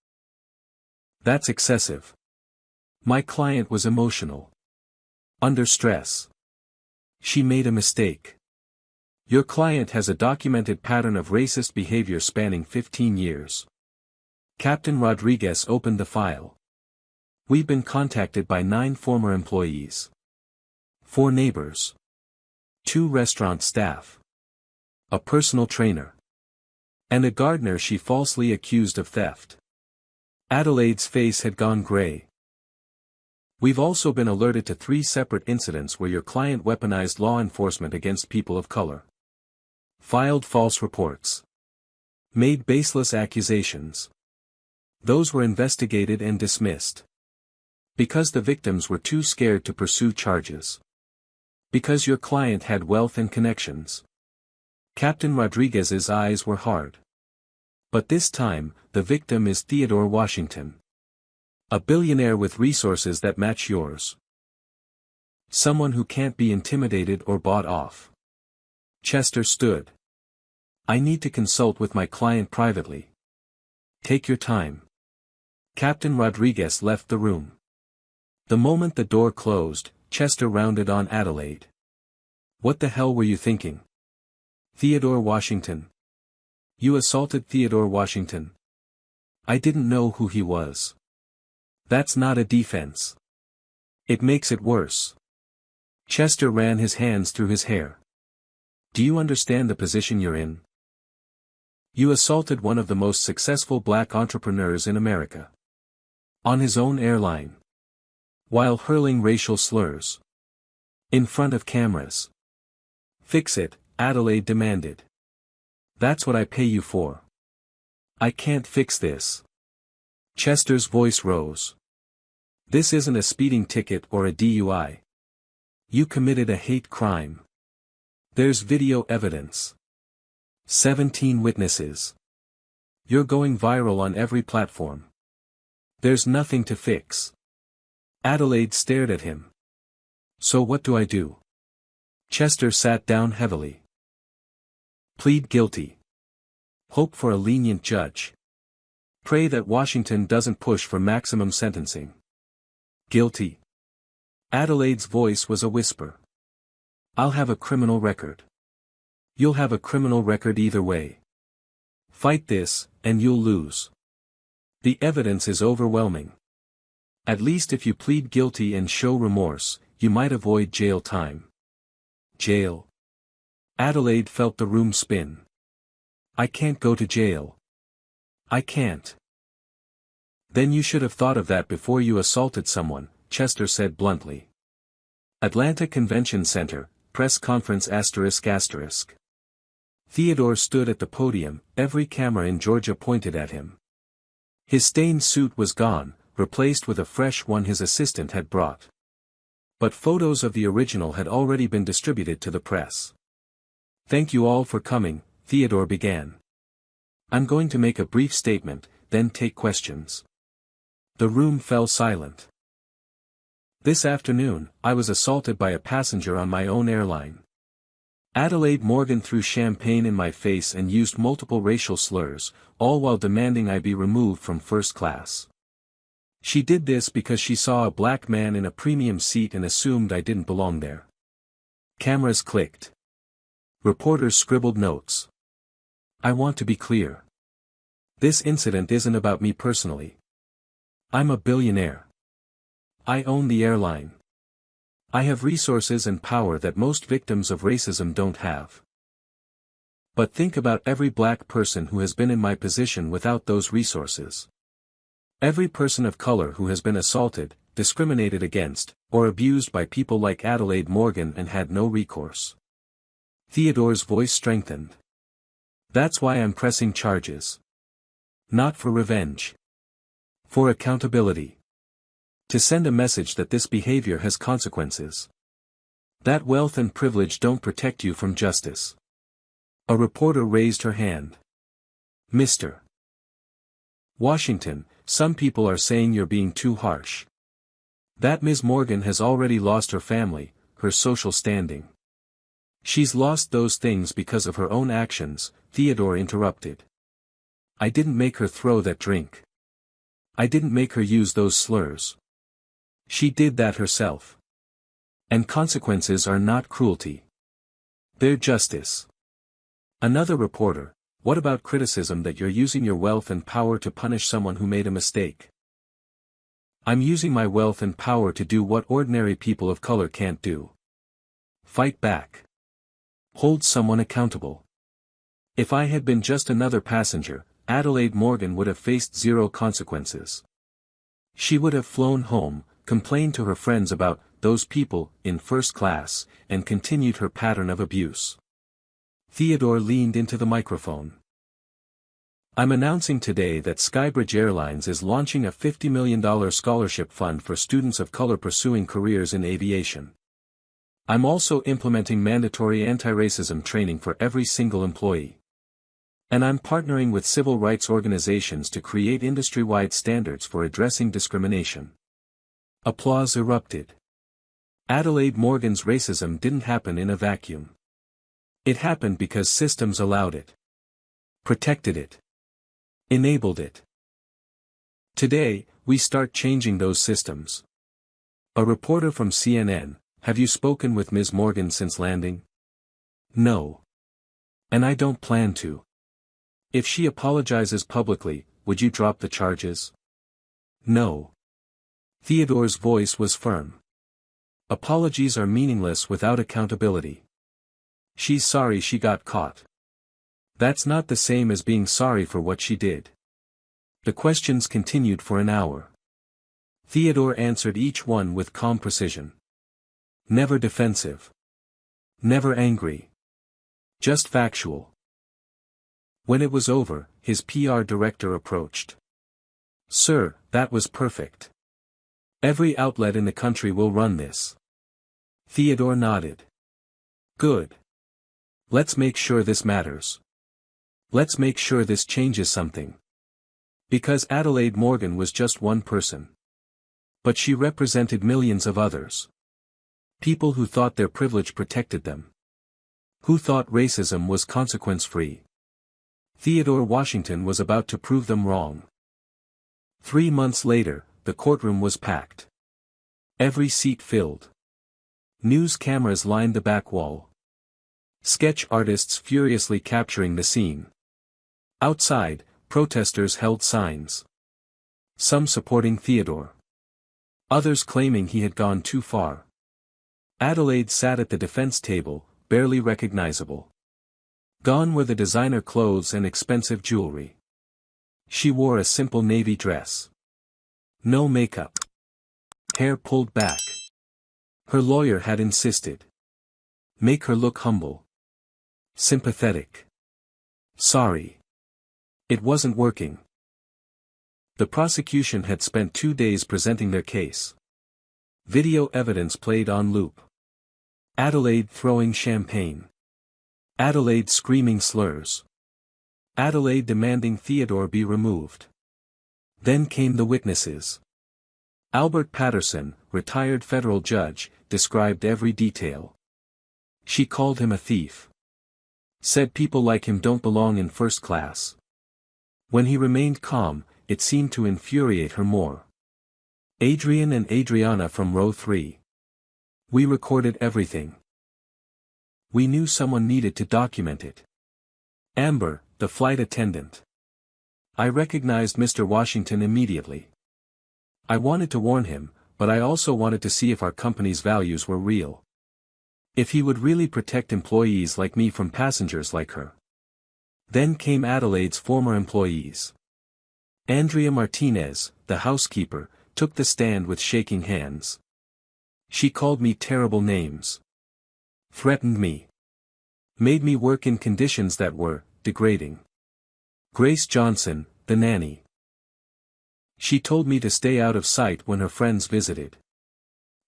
[SPEAKER 1] excessive. My client was emotional. Under stress. She made a mistake. Your client has a documented pattern of racist behavior spanning 15 years. Captain Rodriguez opened the file. We've been contacted by 9 former employees. 4 neighbors. 2 restaurant staff. A personal trainer. And a gardener she falsely accused of theft. Adelaide's face had gone gray. We've also been alerted to 3 separate incidents where your client weaponized law enforcement against people of color. Filed false reports. Made baseless accusations. Those were investigated and dismissed. Because the victims were too scared to pursue charges. Because your client had wealth and connections. Captain Rodriguez's eyes were hard. But this time, the victim is Theodore Washington. A billionaire with resources that match yours. Someone who can't be intimidated or bought off. Chester stood. I need to consult with my client privately. Take your time. Captain Rodriguez left the room. The moment the door closed, Chester rounded on Adelaide. What the hell were you thinking? Theodore Washington. You assaulted Theodore Washington. I didn't know who he was. That's not a defense. It makes it worse. Chester ran his hands through his hair. Do you understand the position you're in? You assaulted one of the most successful black entrepreneurs in America. On his own airline. While hurling racial slurs. In front of cameras. Fix it, Adelaide demanded. That's what I pay you for. I can't fix this. Chester's voice rose. This isn't a speeding ticket or a DUI. You committed a hate crime. There's video evidence. 17 witnesses. You're going viral on every platform. There's nothing to fix. Adelaide stared at him. So what do I do? Chester sat down heavily. Plead guilty. Hope for a lenient judge. Pray that Washington doesn't push for maximum sentencing. Guilty. Adelaide's voice was a whisper. I'll have a criminal record. You'll have a criminal record either way. Fight this, and you'll lose. The evidence is overwhelming. At least if you plead guilty and show remorse, you might avoid jail time. Jail? Adelaide felt the room spin. I can't go to jail. I can't. Then you should have thought of that before you assaulted someone, Chester said bluntly. Atlanta Convention Center, press conference ***. Theodore stood at the podium, every camera in Georgia pointed at him. His stained suit was gone, replaced with a fresh one his assistant had brought. But photos of the original had already been distributed to the press. Thank you all for coming, Theodore began. I'm going to make a brief statement, then take questions. The room fell silent. This afternoon, I was assaulted by a passenger on my own airline. Adelaide Morgan threw champagne in my face and used multiple racial slurs, all while demanding I be removed from first class. She did this because she saw a black man in a premium seat and assumed I didn't belong there. Cameras clicked. Reporters scribbled notes. I want to be clear. This incident isn't about me personally. I'm a billionaire. I own the airline. I have resources and power that most victims of racism don't have. But think about every black person who has been in my position without those resources. Every person of color who has been assaulted, discriminated against, or abused by people like Adelaide Morgan and had no recourse. Theodore's voice strengthened. That's why I'm pressing charges. Not for revenge. For accountability. To send a message that this behavior has consequences. That wealth and privilege don't protect you from justice. A reporter raised her hand. Mr. Washington, some people are saying you're being too harsh. That Ms. Morgan has already lost her family, her social standing. She's lost those things because of her own actions, Theodore interrupted. I didn't make her throw that drink. I didn't make her use those slurs. She did that herself. And consequences are not cruelty. They're justice. Another reporter, what about criticism that you're using your wealth and power to punish someone who made a mistake? I'm using my wealth and power to do what ordinary people of color can't do. Fight back. Hold someone accountable. If I had been just another passenger, Adelaide Morgan would have faced zero consequences. She would have flown home, complained to her friends about those people in first class, and continued her pattern of abuse. Theodore leaned into the microphone. I'm announcing today that Skybridge Airlines is launching a $50 million scholarship fund for students of color pursuing careers in aviation. I'm also implementing mandatory anti-racism training for every single employee. And I'm partnering with civil rights organizations to create industry-wide standards for addressing discrimination. Applause erupted. Adelaide Morgan's racism didn't happen in a vacuum. It happened because systems allowed it. Protected it. Enabled it. Today, we start changing those systems. A reporter from CNN, have you spoken with Ms. Morgan since landing? No. And I don't plan to. If she apologizes publicly, would you drop the charges? No. Theodore's voice was firm. Apologies are meaningless without accountability. She's sorry she got caught. That's not the same as being sorry for what she did. The questions continued for an hour. Theodore answered each one with calm precision. Never defensive. Never angry. Just factual. When it was over, his PR director approached. Sir, that was perfect. Every outlet in the country will run this. Theodore nodded. Good. Let's make sure this matters. Let's make sure this changes something. Because Adelaide Morgan was just one person. But she represented millions of others. People who thought their privilege protected them. Who thought racism was consequence-free. Theodore Washington was about to prove them wrong. 3 months later, the courtroom was packed. Every seat filled. News cameras lined the back wall. Sketch artists furiously capturing the scene. Outside, protesters held signs. Some supporting Theodore. Others claiming he had gone too far. Adelaide sat at the defense table, barely recognizable. Gone were the designer clothes and expensive jewelry. She wore a simple navy dress. No makeup. Hair pulled back. Her lawyer had insisted. Make her look humble. Sympathetic. Sorry. It wasn't working. The prosecution had spent 2 days presenting their case. Video evidence played on loop. Adelaide throwing champagne. Adelaide screaming slurs. Adelaide demanding Theodore be removed. Then came the witnesses. Albert Patterson, retired federal judge, described every detail. She called him a thief. Said people like him don't belong in first class. When he remained calm, it seemed to infuriate her more. Adrian and Adriana from row 3. We recorded everything. We knew someone needed to document it. Amber, the flight attendant. I recognized Mr. Washington immediately. I wanted to warn him, but I also wanted to see if our company's values were real. If he would really protect employees like me from passengers like her. Then came Adelaide's former employees. Andrea Martinez, the housekeeper, took the stand with shaking hands. She called me terrible names. Threatened me. Made me work in conditions that were degrading. Grace Johnson, the nanny. She told me to stay out of sight when her friends visited.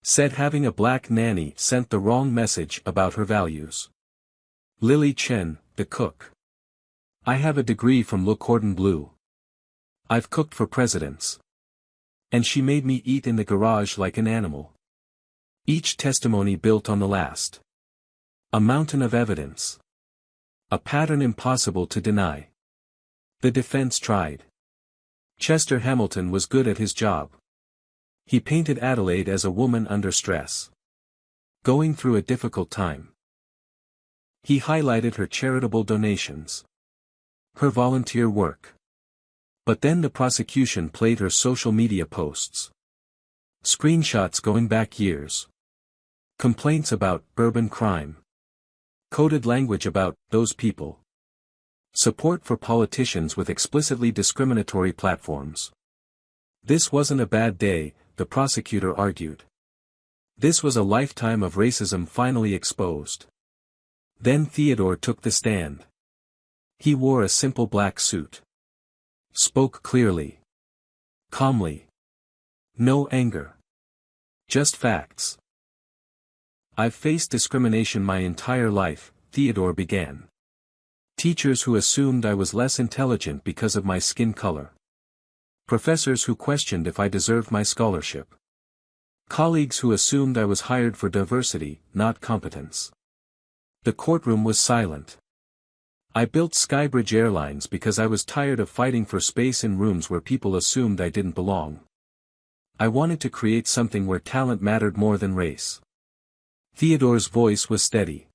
[SPEAKER 1] Said having a black nanny sent the wrong message about her values. Lily Chen, the cook. I have a degree from Le Cordon Bleu. I've cooked for presidents. And she made me eat in the garage like an animal. Each testimony built on the last. A mountain of evidence. A pattern impossible to deny. The defense tried. Chester Hamilton was good at his job. He painted Adelaide as a woman under stress. Going through a difficult time. He highlighted her charitable donations. Her volunteer work. But then the prosecution played her social media posts. Screenshots going back years. Complaints about urban crime. Coded language about those people. Support for politicians with explicitly discriminatory platforms. This wasn't a bad day, the prosecutor argued. This was a lifetime of racism finally exposed. Then Theodore took the stand. He wore a simple black suit. Spoke clearly. Calmly. No anger. Just facts. I've faced discrimination my entire life, Theodore began. Teachers who assumed I was less intelligent because of my skin color. Professors who questioned if I deserved my scholarship. Colleagues who assumed I was hired for diversity, not competence. The courtroom was silent. I built Skybridge Airlines because I was tired of fighting for space in rooms where people assumed I didn't belong. I wanted to create something where talent mattered more than race. Theodore's voice was steady.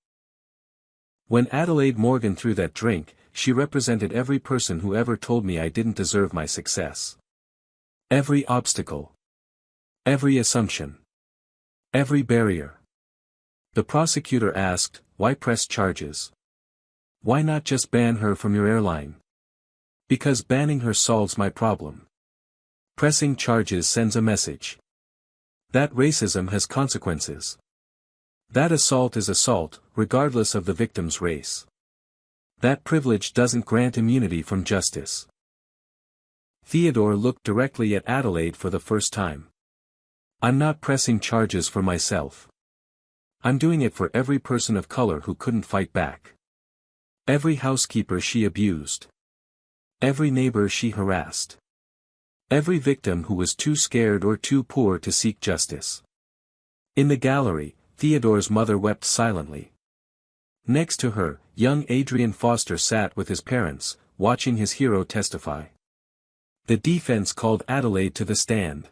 [SPEAKER 1] When Adelaide Morgan threw that drink, she represented every person who ever told me I didn't deserve my success. Every obstacle. Every assumption. Every barrier. The prosecutor asked, why press charges? Why not just ban her from your airline? Because banning her solves my problem. Pressing charges sends a message. That racism has consequences. That assault is assault, regardless of the victim's race. That privilege doesn't grant immunity from justice. Theodore looked directly at Adelaide for the first time. I'm not pressing charges for myself. I'm doing it for every person of color who couldn't fight back. Every housekeeper she abused. Every neighbor she harassed. Every victim who was too scared or too poor to seek justice. In the gallery, Theodore's mother wept silently. Next to her, young Adrian Foster sat with his parents, watching his hero testify. The defense called Adelaide to the stand.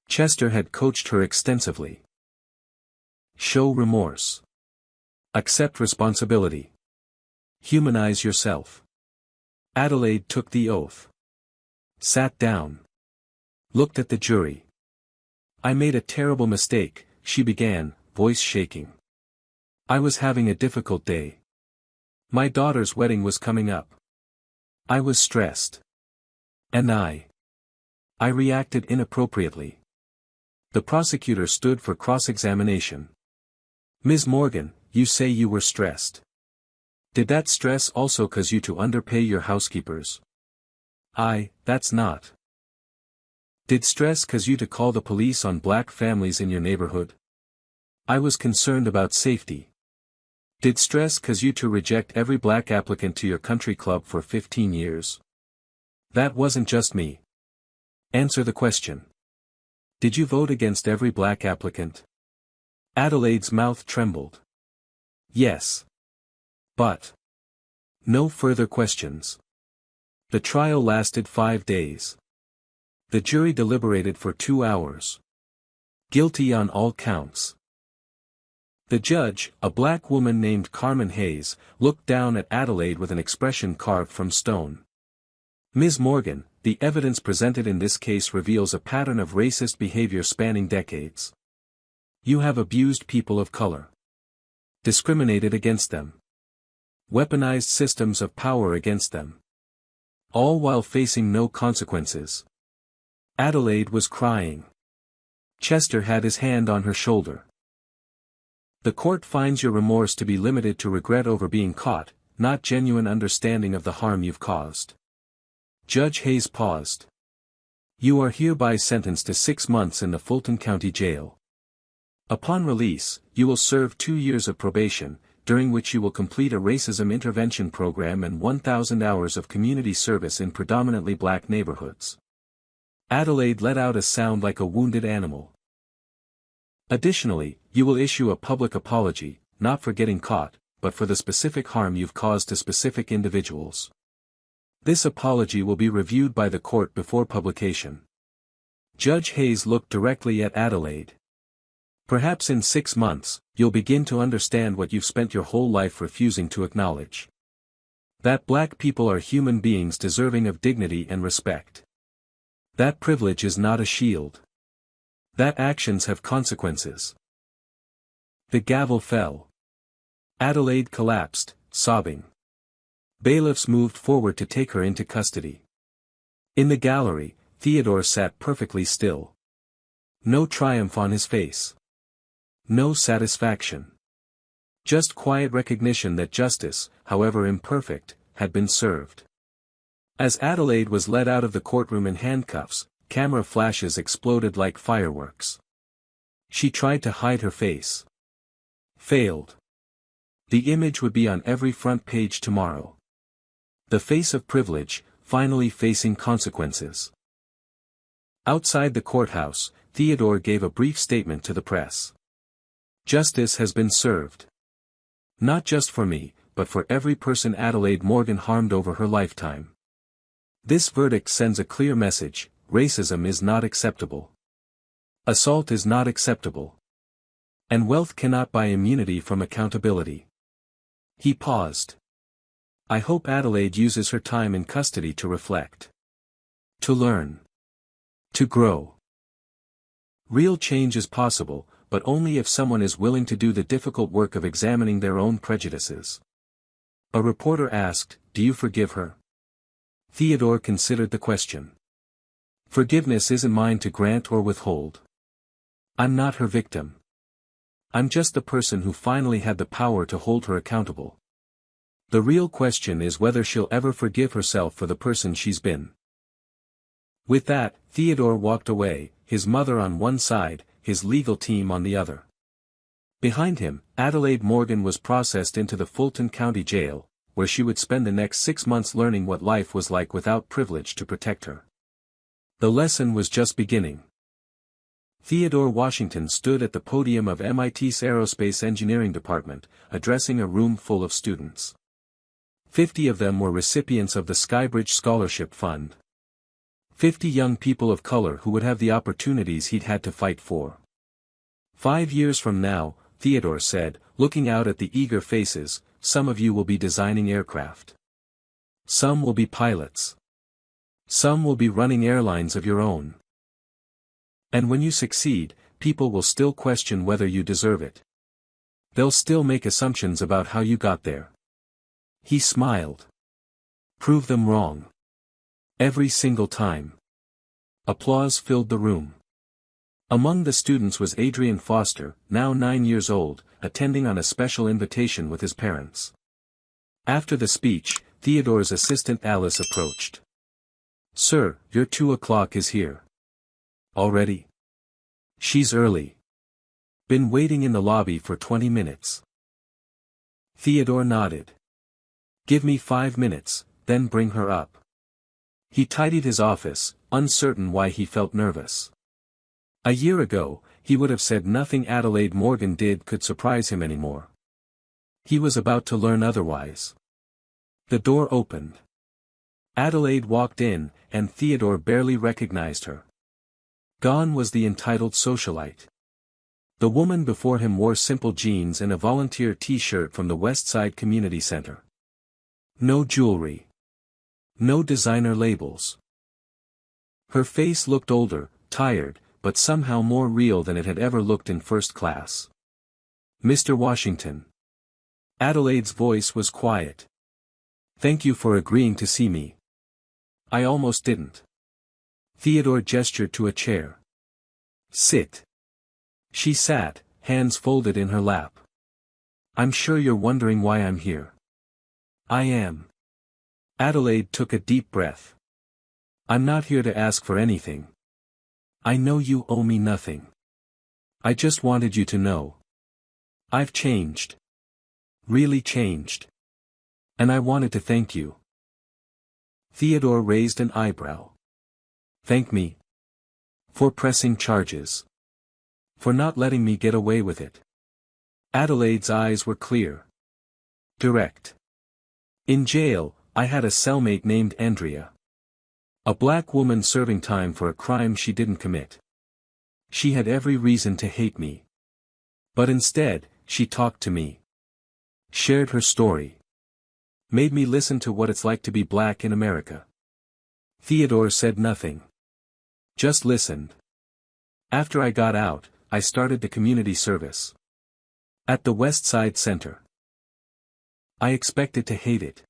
[SPEAKER 1] Chester had coached her extensively. Show remorse. Accept responsibility. Humanize yourself. Adelaide took the oath. Sat down. Looked at the jury. I made a terrible mistake, she began, voice shaking. I was having a difficult day. My daughter's wedding was coming up. I was stressed. And I reacted inappropriately. The prosecutor stood for cross-examination. Ms. Morgan, you say you were stressed. Did that stress also cause you to underpay your housekeepers? That's not. Did stress cause you to call the police on black families in your neighborhood? I was concerned about safety. Did stress cause you to reject every black applicant to your country club for 15 years? That wasn't just me. Answer the question. Did you vote against every black applicant? Adelaide's mouth trembled. Yes. But. No further questions. The trial lasted 5 days. The jury deliberated for 2 hours. Guilty on all counts. The judge, a black woman named Carmen Hayes, looked down at Adelaide with an expression carved from stone. Ms. Morgan, the evidence presented in this case reveals a pattern of racist behavior spanning decades. You have abused people of color. Discriminated against them. Weaponized systems of power against them. All while facing no consequences. Adelaide was crying. Chester had his hand on her shoulder. The court finds your remorse to be limited to regret over being caught, not genuine understanding of the harm you've caused. Judge Hayes paused. You are hereby sentenced to 6 months in the Fulton County Jail. Upon release, you will serve 2 years of probation, during which you will complete a racism intervention program and 1,000 hours of community service in predominantly black neighborhoods. Adelaide let out a sound like a wounded animal. Additionally, you will issue a public apology, not for getting caught, but for the specific harm you've caused to specific individuals. This apology will be reviewed by the court before publication. Judge Hayes looked directly at Adelaide. Perhaps in 6 months, you'll begin to understand what you've spent your whole life refusing to acknowledge. That black people are human beings deserving of dignity and respect. That privilege is not a shield. That actions have consequences. The gavel fell. Adelaide collapsed, sobbing. Bailiffs moved forward to take her into custody. In the gallery, Theodore sat perfectly still. No triumph on his face. No satisfaction. Just quiet recognition that justice, however imperfect, had been served. As Adelaide was led out of the courtroom in handcuffs, camera flashes exploded like fireworks. She tried to hide her face. Failed. The image would be on every front page tomorrow. The face of privilege, finally facing consequences. Outside the courthouse, Theodore gave a brief statement to the press. Justice has been served. Not just for me, but for every person Adelaide Morgan harmed over her lifetime. This verdict sends a clear message: racism is not acceptable. Assault is not acceptable. And wealth cannot buy immunity from accountability. He paused. I hope Adelaide uses her time in custody to reflect. To learn. To grow. Real change is possible, but only if someone is willing to do the difficult work of examining their own prejudices. A reporter asked, "Do you forgive her?" Theodore considered the question. Forgiveness isn't mine to grant or withhold. I'm not her victim. I'm just the person who finally had the power to hold her accountable. The real question is whether she'll ever forgive herself for the person she's been. With that, Theodore walked away, his mother on one side, his legal team on the other. Behind him, Adelaide Morgan was processed into the Fulton County Jail, where she would spend the next 6 months learning what life was like without privilege to protect her. The lesson was just beginning. Theodore Washington stood at the podium of MIT's Aerospace Engineering Department, addressing a room full of students. 50 of them were recipients of the Skybridge Scholarship Fund. 50 young people of color who would have the opportunities he'd had to fight for. 5 years from now, Theodore said, looking out at the eager faces, some of you will be designing aircraft. Some will be pilots. Some will be running airlines of your own. And when you succeed, people will still question whether you deserve it. They'll still make assumptions about how you got there. He smiled. Prove them wrong. Every single time. Applause filled the room. Among the students was Adrian Foster, now 9 years old, attending on a special invitation with his parents. After the speech, Theodore's assistant Alice approached. "Sir, your 2 o'clock is here." "Already?" "She's early. Been waiting in the lobby for 20 minutes. Theodore nodded. "Give me 5 minutes, then bring her up." He tidied his office, uncertain why he felt nervous. A year ago, he would have said nothing Adelaide Morgan did could surprise him anymore. He was about to learn otherwise. The door opened. Adelaide walked in, and Theodore barely recognized her. Gone was the entitled socialite. The woman before him wore simple jeans and a volunteer t-shirt from the West Side Community Center. No jewelry. No designer labels. Her face looked older, tired, but somehow more real than it had ever looked in first class. "Mr. Washington." Adelaide's voice was quiet. "Thank you for agreeing to see me. I almost didn't." Theodore gestured to a chair. "Sit." She sat, hands folded in her lap. "I'm sure you're wondering why I'm here." "I am." Adelaide took a deep breath. "I'm not here to ask for anything. I know you owe me nothing. I just wanted you to know. I've changed. Really changed. And I wanted to thank you." Theodore raised an eyebrow. "Thank me? For pressing charges. For not letting me get away with it." Adelaide's eyes were clear. Direct. "In jail, I had a cellmate named Andrea. A black woman serving time for a crime she didn't commit. She had every reason to hate me. But instead, she talked to me. Shared her story. Made me listen to what it's like to be black in America." Theodore said nothing. Just listened. "After I got out, I started the community service. At the West Side Center. I expected to hate it.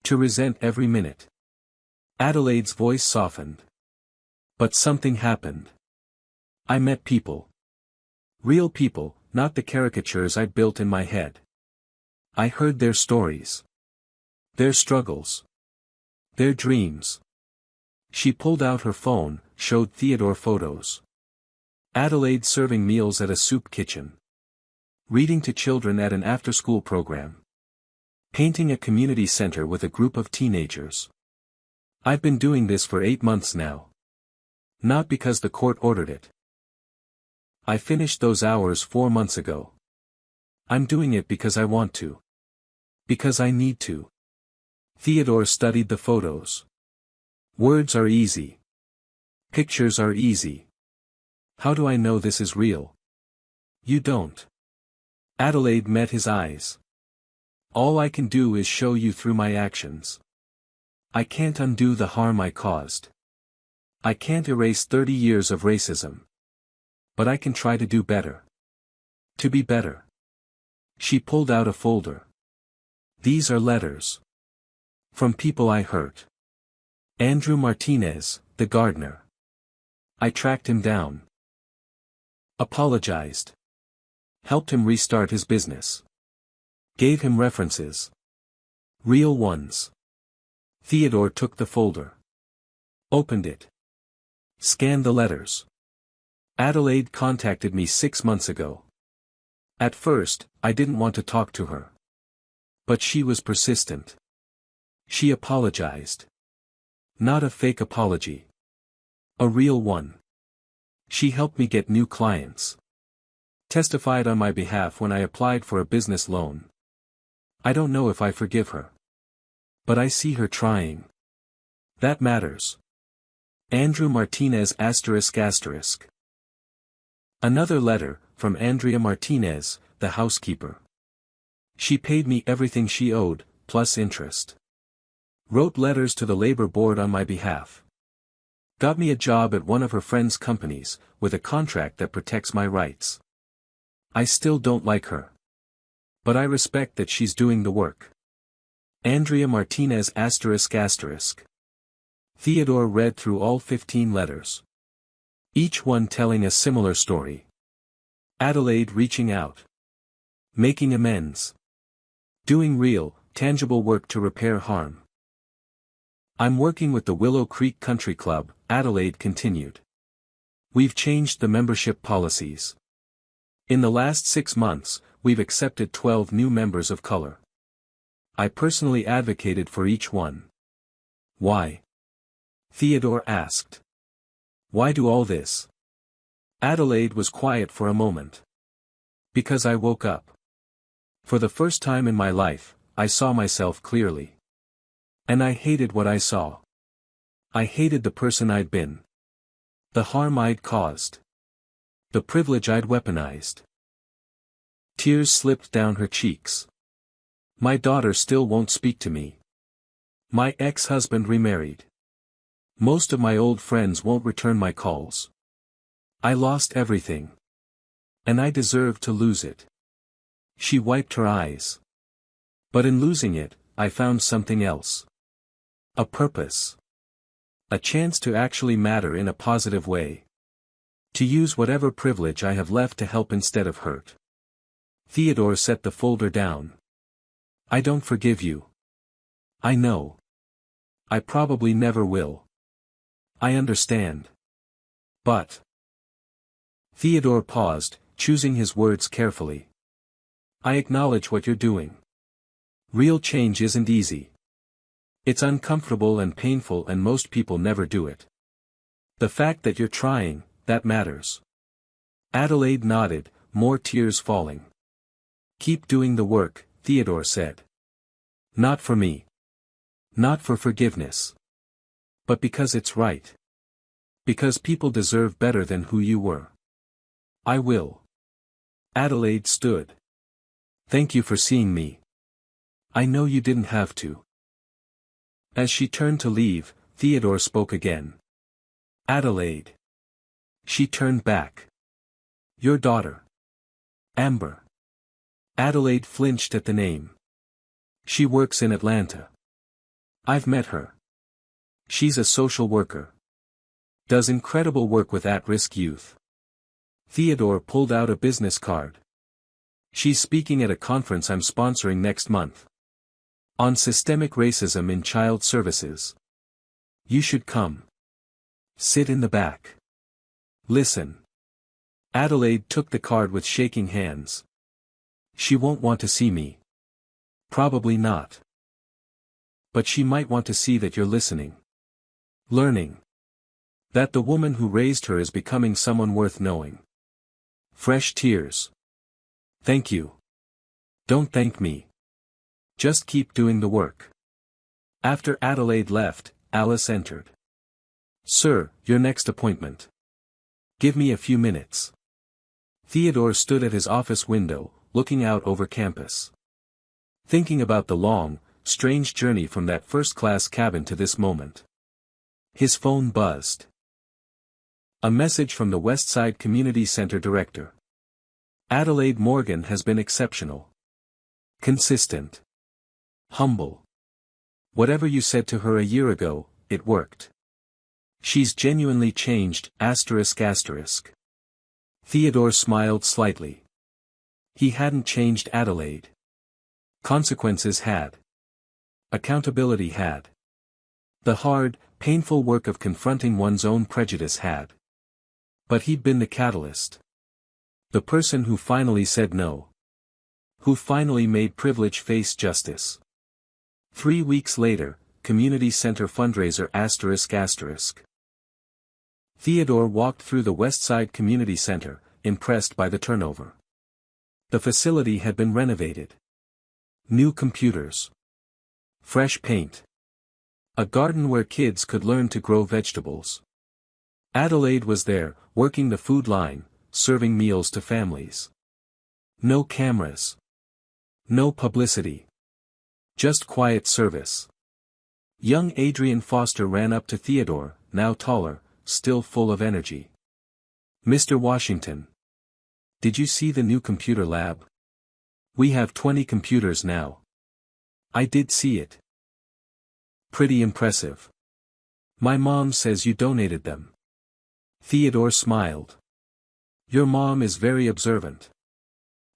[SPEAKER 1] To resent every minute." Adelaide's voice softened. "But something happened. I met people. Real people, not the caricatures I'd built in my head. I heard their stories. Their struggles. Their dreams." She pulled out her phone, showed Theodore photos. Adelaide serving meals at a soup kitchen. Reading to children at an after-school program. Painting a community center with a group of teenagers. "I've been doing this for 8 months now. Not because the court ordered it. I finished those hours 4 months ago. I'm doing it because I want to. Because I need to." Theodore studied the photos. "Words are easy. Pictures are easy. How do I know this is real?" "You don't." Adelaide met his eyes. "All I can do is show you through my actions. I can't undo the harm I caused. I can't erase 30 years of racism. But I can try to do better. To be better." She pulled out a folder. "These are letters. From people I hurt. Andrew Martinez, the gardener. I tracked him down. Apologized. Helped him restart his business. Gave him references. Real ones." Theodore took the folder. Opened it. Scanned the letters. "Adelaide contacted me 6 months ago. At first, I didn't want to talk to her. But she was persistent. She apologized. Not a fake apology. A real one. She helped me get new clients. Testified on my behalf when I applied for a business loan. I don't know if I forgive her. But I see her trying. That matters. Andrew Martinez ***. Another letter, from Andrea Martinez, the housekeeper. She paid me everything she owed, plus interest. Wrote letters to the labor board on my behalf. Got me a job at one of her friend's companies, with a contract that protects my rights. I still don't like her. But I respect that she's doing the work. Andrea Martinez ***. Theodore read through all 15 letters. Each one telling a similar story. Adelaide reaching out. Making amends. Doing real, tangible work to repair harm. I'm working with the Willow Creek Country Club, Adelaide continued. We've changed the membership policies. In the last 6 months, we've accepted 12 new members of color. I personally advocated for each one. Why? Theodore asked. Why do all this? Adelaide was quiet for a moment. Because I woke up. For the first time in my life, I saw myself clearly. And I hated what I saw. I hated the person I'd been. The harm I'd caused. The privilege I'd weaponized. Tears slipped down her cheeks. My daughter still won't speak to me. My ex-husband remarried. Most of my old friends won't return my calls. I lost everything. And I deserved to lose it. She wiped her eyes. But in losing it, I found something else. A purpose. A chance to actually matter in a positive way. To use whatever privilege I have left to help instead of hurt. Theodore set the folder down. I don't forgive you. I know. I probably never will. I understand. But. Theodore paused, choosing his words carefully. I acknowledge what you're doing. Real change isn't easy. It's uncomfortable and painful, and most people never do it. The fact that you're trying, that matters. Adelaide nodded, more tears falling. Keep doing the work, Theodore said. Not for me. Not for forgiveness. But because it's right. Because people deserve better than who you were. I will. Adelaide stood. Thank you for seeing me. I know you didn't have to. As she turned to leave, Theodore spoke again. Adelaide. She turned back. Your daughter. Amber. Adelaide flinched at the name. She works in Atlanta. I've met her. She's a social worker. Does incredible work with at-risk youth. Theodore pulled out a business card. She's speaking at a conference I'm sponsoring next month. On systemic racism in child services. You should come. Sit in the back. Listen. Adelaide took the card with shaking hands. She won't want to see me. Probably not. But she might want to see that you're listening. Learning. That the woman who raised her is becoming someone worth knowing. Fresh tears. Thank you. Don't thank me. Just keep doing the work. After Adelaide left, Alice entered. Sir, your next appointment. Give me a few minutes. Theodore stood at his office window, looking out over campus. Thinking about the long, strange journey from that first-class cabin to this moment. His phone buzzed. A message from the Westside Community Center director. Adelaide Morgan has been exceptional. Consistent. Humble. Whatever you said to her a year ago, it worked. She's genuinely changed, ***. Theodore smiled slightly. He hadn't changed Adelaide. Consequences had. Accountability had. The hard, painful work of confronting one's own prejudice had. But he'd been the catalyst. The person who finally said no. Who finally made privilege face justice. 3 weeks later, Community Center fundraiser ***. Theodore walked through the Westside Community Center, impressed by the turnover. The facility had been renovated. New computers. Fresh paint. A garden where kids could learn to grow vegetables. Adelaide was there, working the food line, serving meals to families. No cameras. No publicity. Just quiet service. Young Adrian Foster ran up to Theodore, now taller, still full of energy. "Mr. Washington. Did you see the new computer lab? We have 20 computers now." "I did see it. Pretty impressive. My mom says you donated them." Theodore smiled. "Your mom is very observant."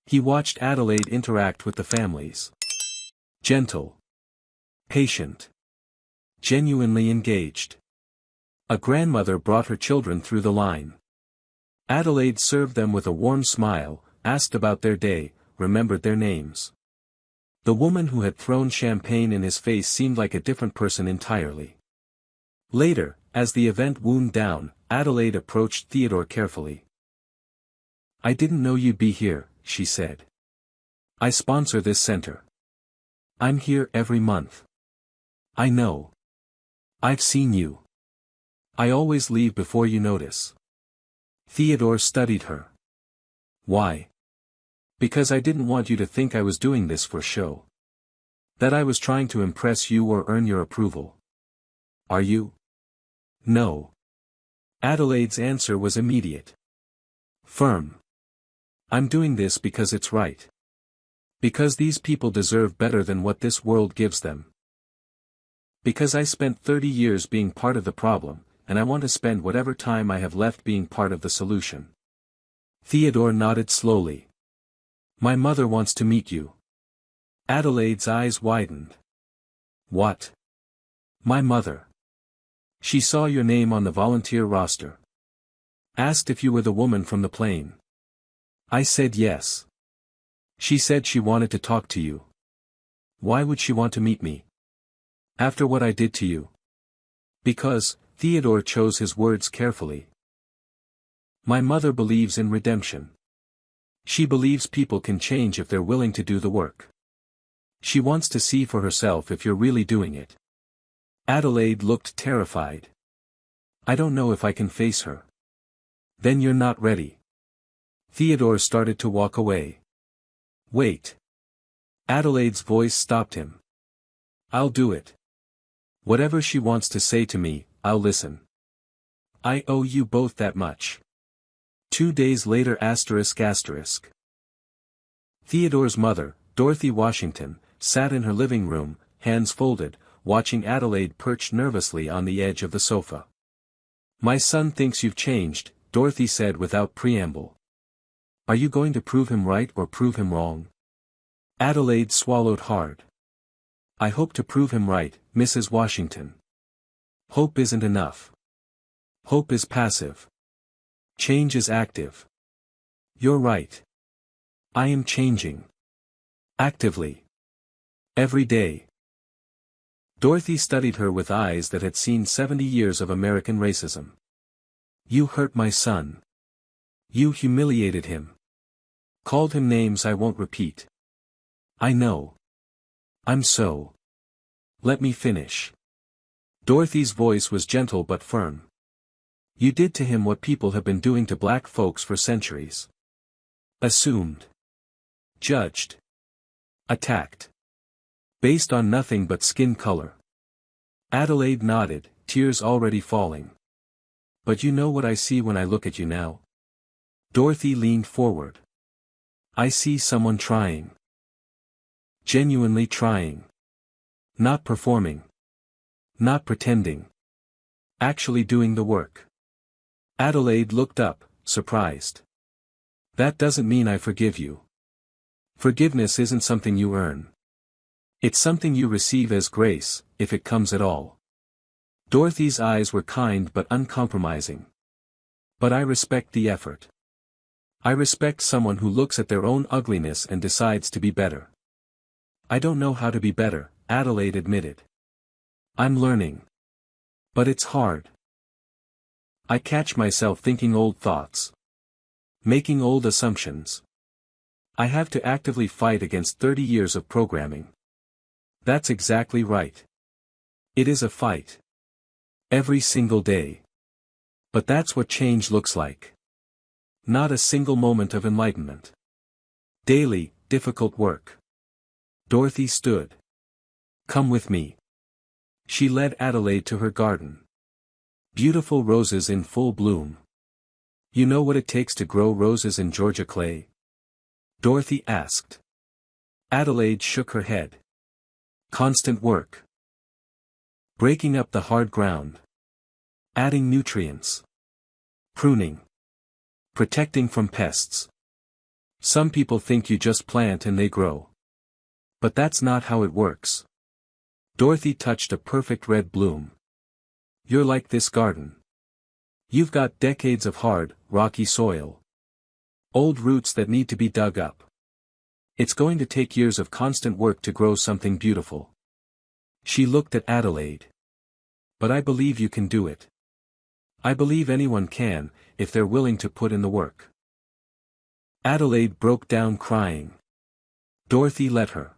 [SPEAKER 1] He watched Adelaide interact with the families. Gentle. Patient. Genuinely engaged. A grandmother brought her children through the line. Adelaide served them with a warm smile, asked about their day, remembered their names. The woman who had thrown champagne in his face seemed like a different person entirely. Later, as the event wound down, Adelaide approached Theodore carefully. "I didn't know you'd be here," she said. "I sponsor this center. I'm here every month. I know. I've seen you. I always leave before you notice." Theodore studied her. "Why?" "Because I didn't want you to think I was doing this for show. That I was trying to impress you or earn your approval." "Are you?" "No." Adelaide's answer was immediate. Firm. "I'm doing this because it's right. Because these people deserve better than what this world gives them. Because I spent 30 years being part of the problem, and I want to spend whatever time I have left being part of the solution." Theodore nodded slowly. "My mother wants to meet you." Adelaide's eyes widened. "What? My mother? She saw your name on the volunteer roster. Asked if you were the woman from the plane. I said yes. She said she wanted to talk to you." "Why would she want to meet me? After what I did to you?" "Because," Theodore chose his words carefully. "My mother believes in redemption. She believes people can change if they're willing to do the work. She wants to see for herself if you're really doing it." Adelaide looked terrified. "I don't know if I can face her." "Then you're not ready." Theodore started to walk away. "Wait." Adelaide's voice stopped him. "I'll do it. Whatever she wants to say to me, I'll listen. I owe you both that much." 2 days later ***. Theodore's mother, Dorothy Washington, sat in her living room, hands folded, watching Adelaide perch nervously on the edge of the sofa. "My son thinks you've changed," Dorothy said without preamble. "Are you going to prove him right or prove him wrong?" Adelaide swallowed hard. "I hope to prove him right, Mrs. Washington. Hope isn't enough. Hope is passive. Change is active. You're right. I am changing. Actively. Every day." Dorothy studied her with eyes that had seen 70 years of American racism. "You hurt my son. You humiliated him. Called him names I won't repeat. I know. I'm so. Let me finish." Dorothy's voice was gentle but firm. "You did to him what people have been doing to black folks for centuries. Assumed. Judged. Attacked. Based on nothing but skin color." Adelaide nodded, tears already falling. "But you know what I see when I look at you now?" Dorothy leaned forward. "I see someone trying. Genuinely trying. Not performing. Not pretending. Actually doing the work." Adelaide looked up, surprised. "That doesn't mean I forgive you. Forgiveness isn't something you earn. It's something you receive as grace, if it comes at all." Dorothy's eyes were kind but uncompromising. "But I respect the effort. I respect someone who looks at their own ugliness and decides to be better." "I don't know how to be better," Adelaide admitted. "I'm learning. But it's hard. I catch myself thinking old thoughts. Making old assumptions. I have to actively fight against 30 years of programming." "That's exactly right. It is a fight. Every single day. But that's what change looks like. Not a single moment of enlightenment. Daily, difficult work. Dorothy stood. Come with me. She led Adelaide to her garden. Beautiful roses in full bloom. You know what it takes to grow roses in Georgia clay? Dorothy asked. Adelaide shook her head. Constant work. Breaking up the hard ground. Adding nutrients. Pruning. Protecting from pests. Some people think you just plant and they grow. But that's not how it works. Dorothy touched a perfect red bloom. You're like this garden. You've got decades of hard, rocky soil. Old roots that need to be dug up. It's going to take years of constant work to grow something beautiful. She looked at Adelaide. But I believe you can do it. I believe anyone can, if they're willing to put in the work. Adelaide broke down crying. Dorothy let her.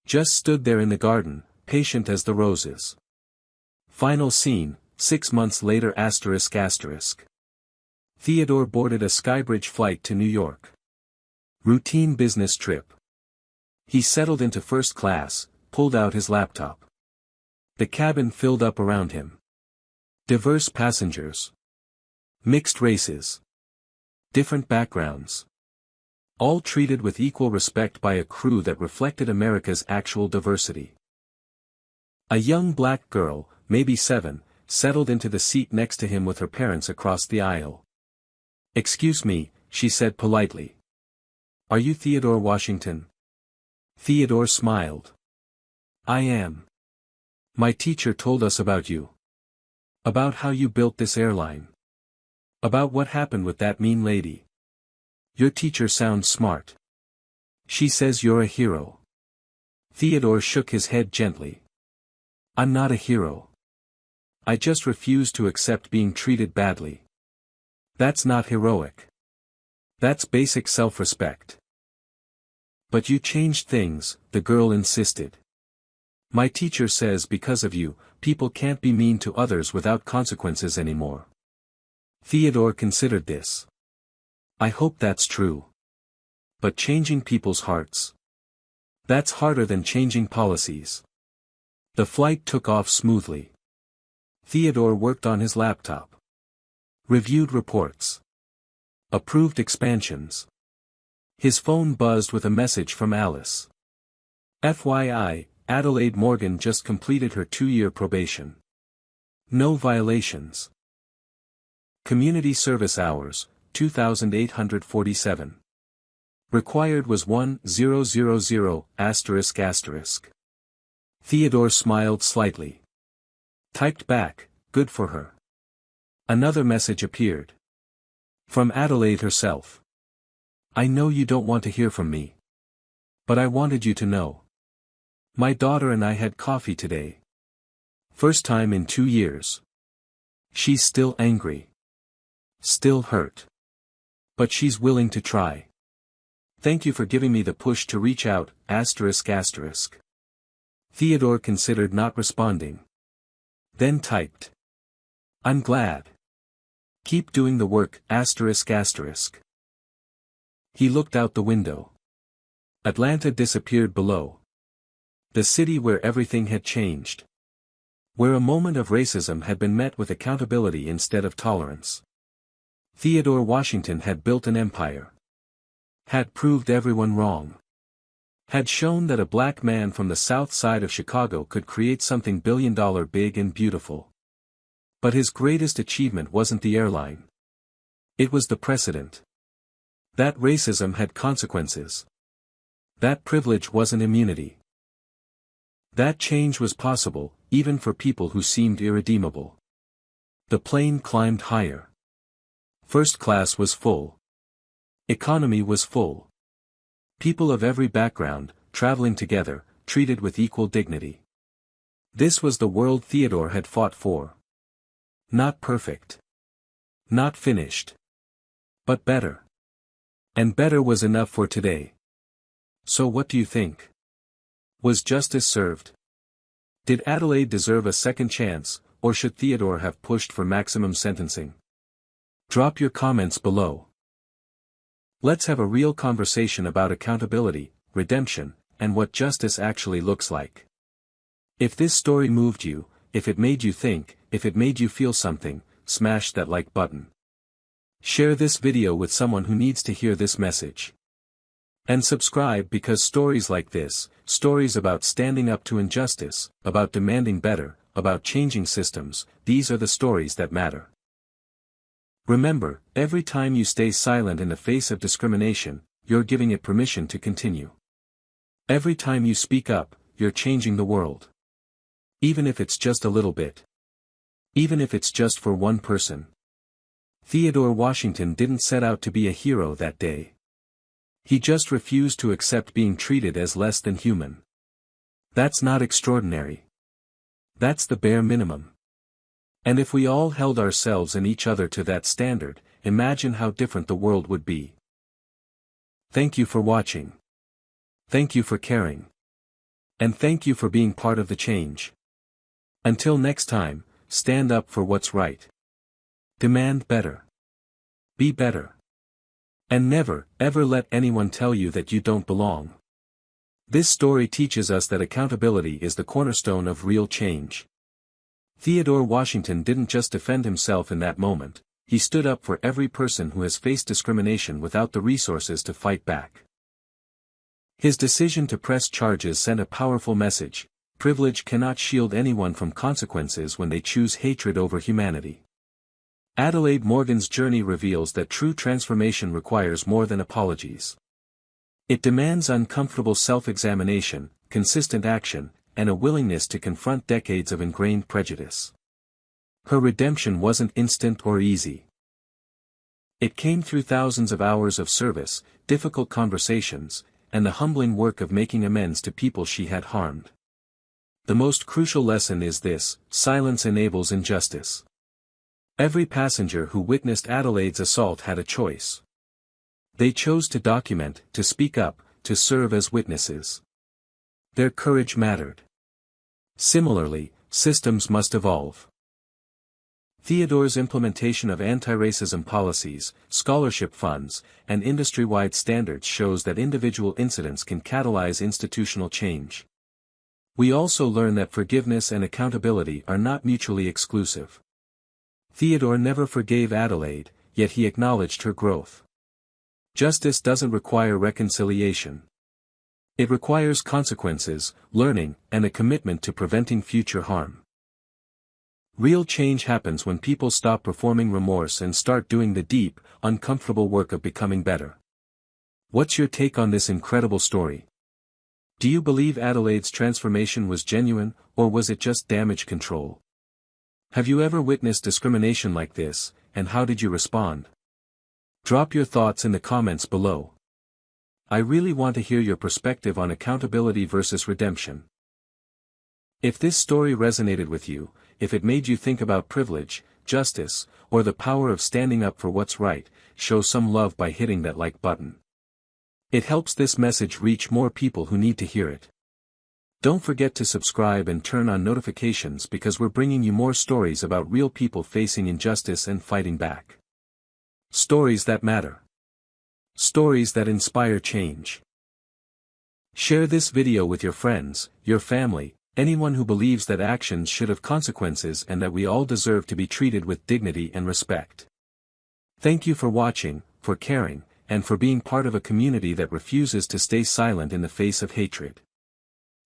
[SPEAKER 1] Just stood there in the garden, patient as the roses. Final scene, 6 months later ***. Theodore boarded a Skybridge flight to New York. Routine business trip. He settled into first class, pulled out his laptop. The cabin filled up around him. Diverse passengers. Mixed races. Different backgrounds. All treated with equal respect by a crew that reflected America's actual diversity. A young black girl, maybe 7, settled into the seat next to him with her parents across the aisle. Excuse me, she said politely. Are you Theodore Washington? Theodore smiled. I am. My teacher told us about you. About how you built this airline. About what happened with that mean lady. Your teacher sounds smart. She says you're a hero. Theodore shook his head gently. I'm not a hero. I just refuse to accept being treated badly. That's not heroic. That's basic self-respect. But you changed things, the girl insisted. My teacher says because of you, people can't be mean to others without consequences anymore. Theodore considered this. I hope that's true. But changing people's hearts. That's harder than changing policies. The flight took off smoothly. Theodore worked on his laptop. Reviewed reports. Approved expansions. His phone buzzed with a message from Alice. FYI, Adelaide Morgan just completed her 2-year probation. No violations. Community service hours, 2,847. Required was 1,000***. Theodore smiled slightly. Typed back, good for her. Another message appeared. From Adelaide herself. I know you don't want to hear from me. But I wanted you to know. My daughter and I had coffee today. First time in 2 years. She's still angry. Still hurt. But she's willing to try. Thank you for giving me the push to reach out, ***. Theodore considered not responding. Then typed. I'm glad. Keep doing the work, ***. He looked out the window. Atlanta disappeared below. The city where everything had changed. Where a moment of racism had been met with accountability instead of tolerance. Theodore Washington had built an empire. Had proved everyone wrong. Had shown that a black man from the south side of Chicago could create something billion-dollar big and beautiful. But his greatest achievement wasn't the airline. It was the precedent. That racism had consequences. That privilege wasn't immunity. That change was possible, even for people who seemed irredeemable. The plane climbed higher. First class was full. Economy was full. People of every background, traveling together, treated with equal dignity. This was the world Theodore had fought for. Not perfect. Not finished. But better. And better was enough for today. So what do you think? Was justice served? Did Adelaide deserve a second chance, or should Theodore have pushed for maximum sentencing? Drop your comments below. Let's have a real conversation about accountability, redemption, and what justice actually looks like. If this story moved you, if it made you think, if it made you feel something, smash that like button. Share this video with someone who needs to hear this message. And subscribe because stories like this, stories about standing up to injustice, about demanding better, about changing systems, these are the stories that matter. Remember, every time you stay silent in the face of discrimination, you're giving it permission to continue. Every time you speak up, you're changing the world. Even if it's just a little bit. Even if it's just for one person. Theodore Washington didn't set out to be a hero that day. He just refused to accept being treated as less than human. That's not extraordinary. That's the bare minimum. And if we all held ourselves and each other to that standard, imagine how different the world would be. Thank you for watching. Thank you for caring. And thank you for being part of the change. Until next time, stand up for what's right. Demand better. Be better. And never, ever let anyone tell you that you don't belong. This story teaches us that accountability is the cornerstone of real change. Theodore Washington didn't just defend himself in that moment, he stood up for every person who has faced discrimination without the resources to fight back. His decision to press charges sent a powerful message: privilege cannot shield anyone from consequences when they choose hatred over humanity. Adelaide Morgan's journey reveals that true transformation requires more than apologies. It demands uncomfortable self-examination, consistent action, and a willingness to confront decades of ingrained prejudice. Her redemption wasn't instant or easy. It came through thousands of hours of service, difficult conversations, and the humbling work of making amends to people she had harmed. The most crucial lesson is this: silence enables injustice. Every passenger who witnessed Adelaide's assault had a choice. They chose to document, to speak up, to serve as witnesses. Their courage mattered. Similarly, systems must evolve. Theodore's implementation of anti-racism policies, scholarship funds, and industry-wide standards shows that individual incidents can catalyze institutional change. We also learn that forgiveness and accountability are not mutually exclusive. Theodore never forgave Adelaide, yet he acknowledged her growth. Justice doesn't require reconciliation. It requires consequences, learning, and a commitment to preventing future harm. Real change happens when people stop performing remorse and start doing the deep, uncomfortable work of becoming better. What's your take on this incredible story? Do you believe Adelaide's transformation was genuine, or was it just damage control? Have you ever witnessed discrimination like this, and how did you respond? Drop your thoughts in the comments below. I really want to hear your perspective on accountability versus redemption. If this story resonated with you, if it made you think about privilege, justice, or the power of standing up for what's right, show some love by hitting that like button. It helps this message reach more people who need to hear it. Don't forget to subscribe and turn on notifications because we're bringing you more stories about real people facing injustice and fighting back. Stories that matter. Stories that inspire change. Share this video with your friends, your family, anyone who believes that actions should have consequences and that we all deserve to be treated with dignity and respect. Thank you for watching, for caring, and for being part of a community that refuses to stay silent in the face of hatred.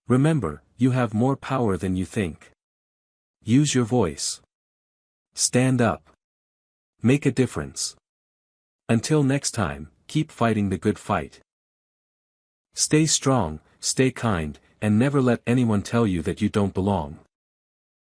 [SPEAKER 1] Remember, you have more power than you think. Use your voice. Stand up. Make a difference. Until next time, keep fighting the good fight. Stay strong, stay kind, and never let anyone tell you that you don't belong.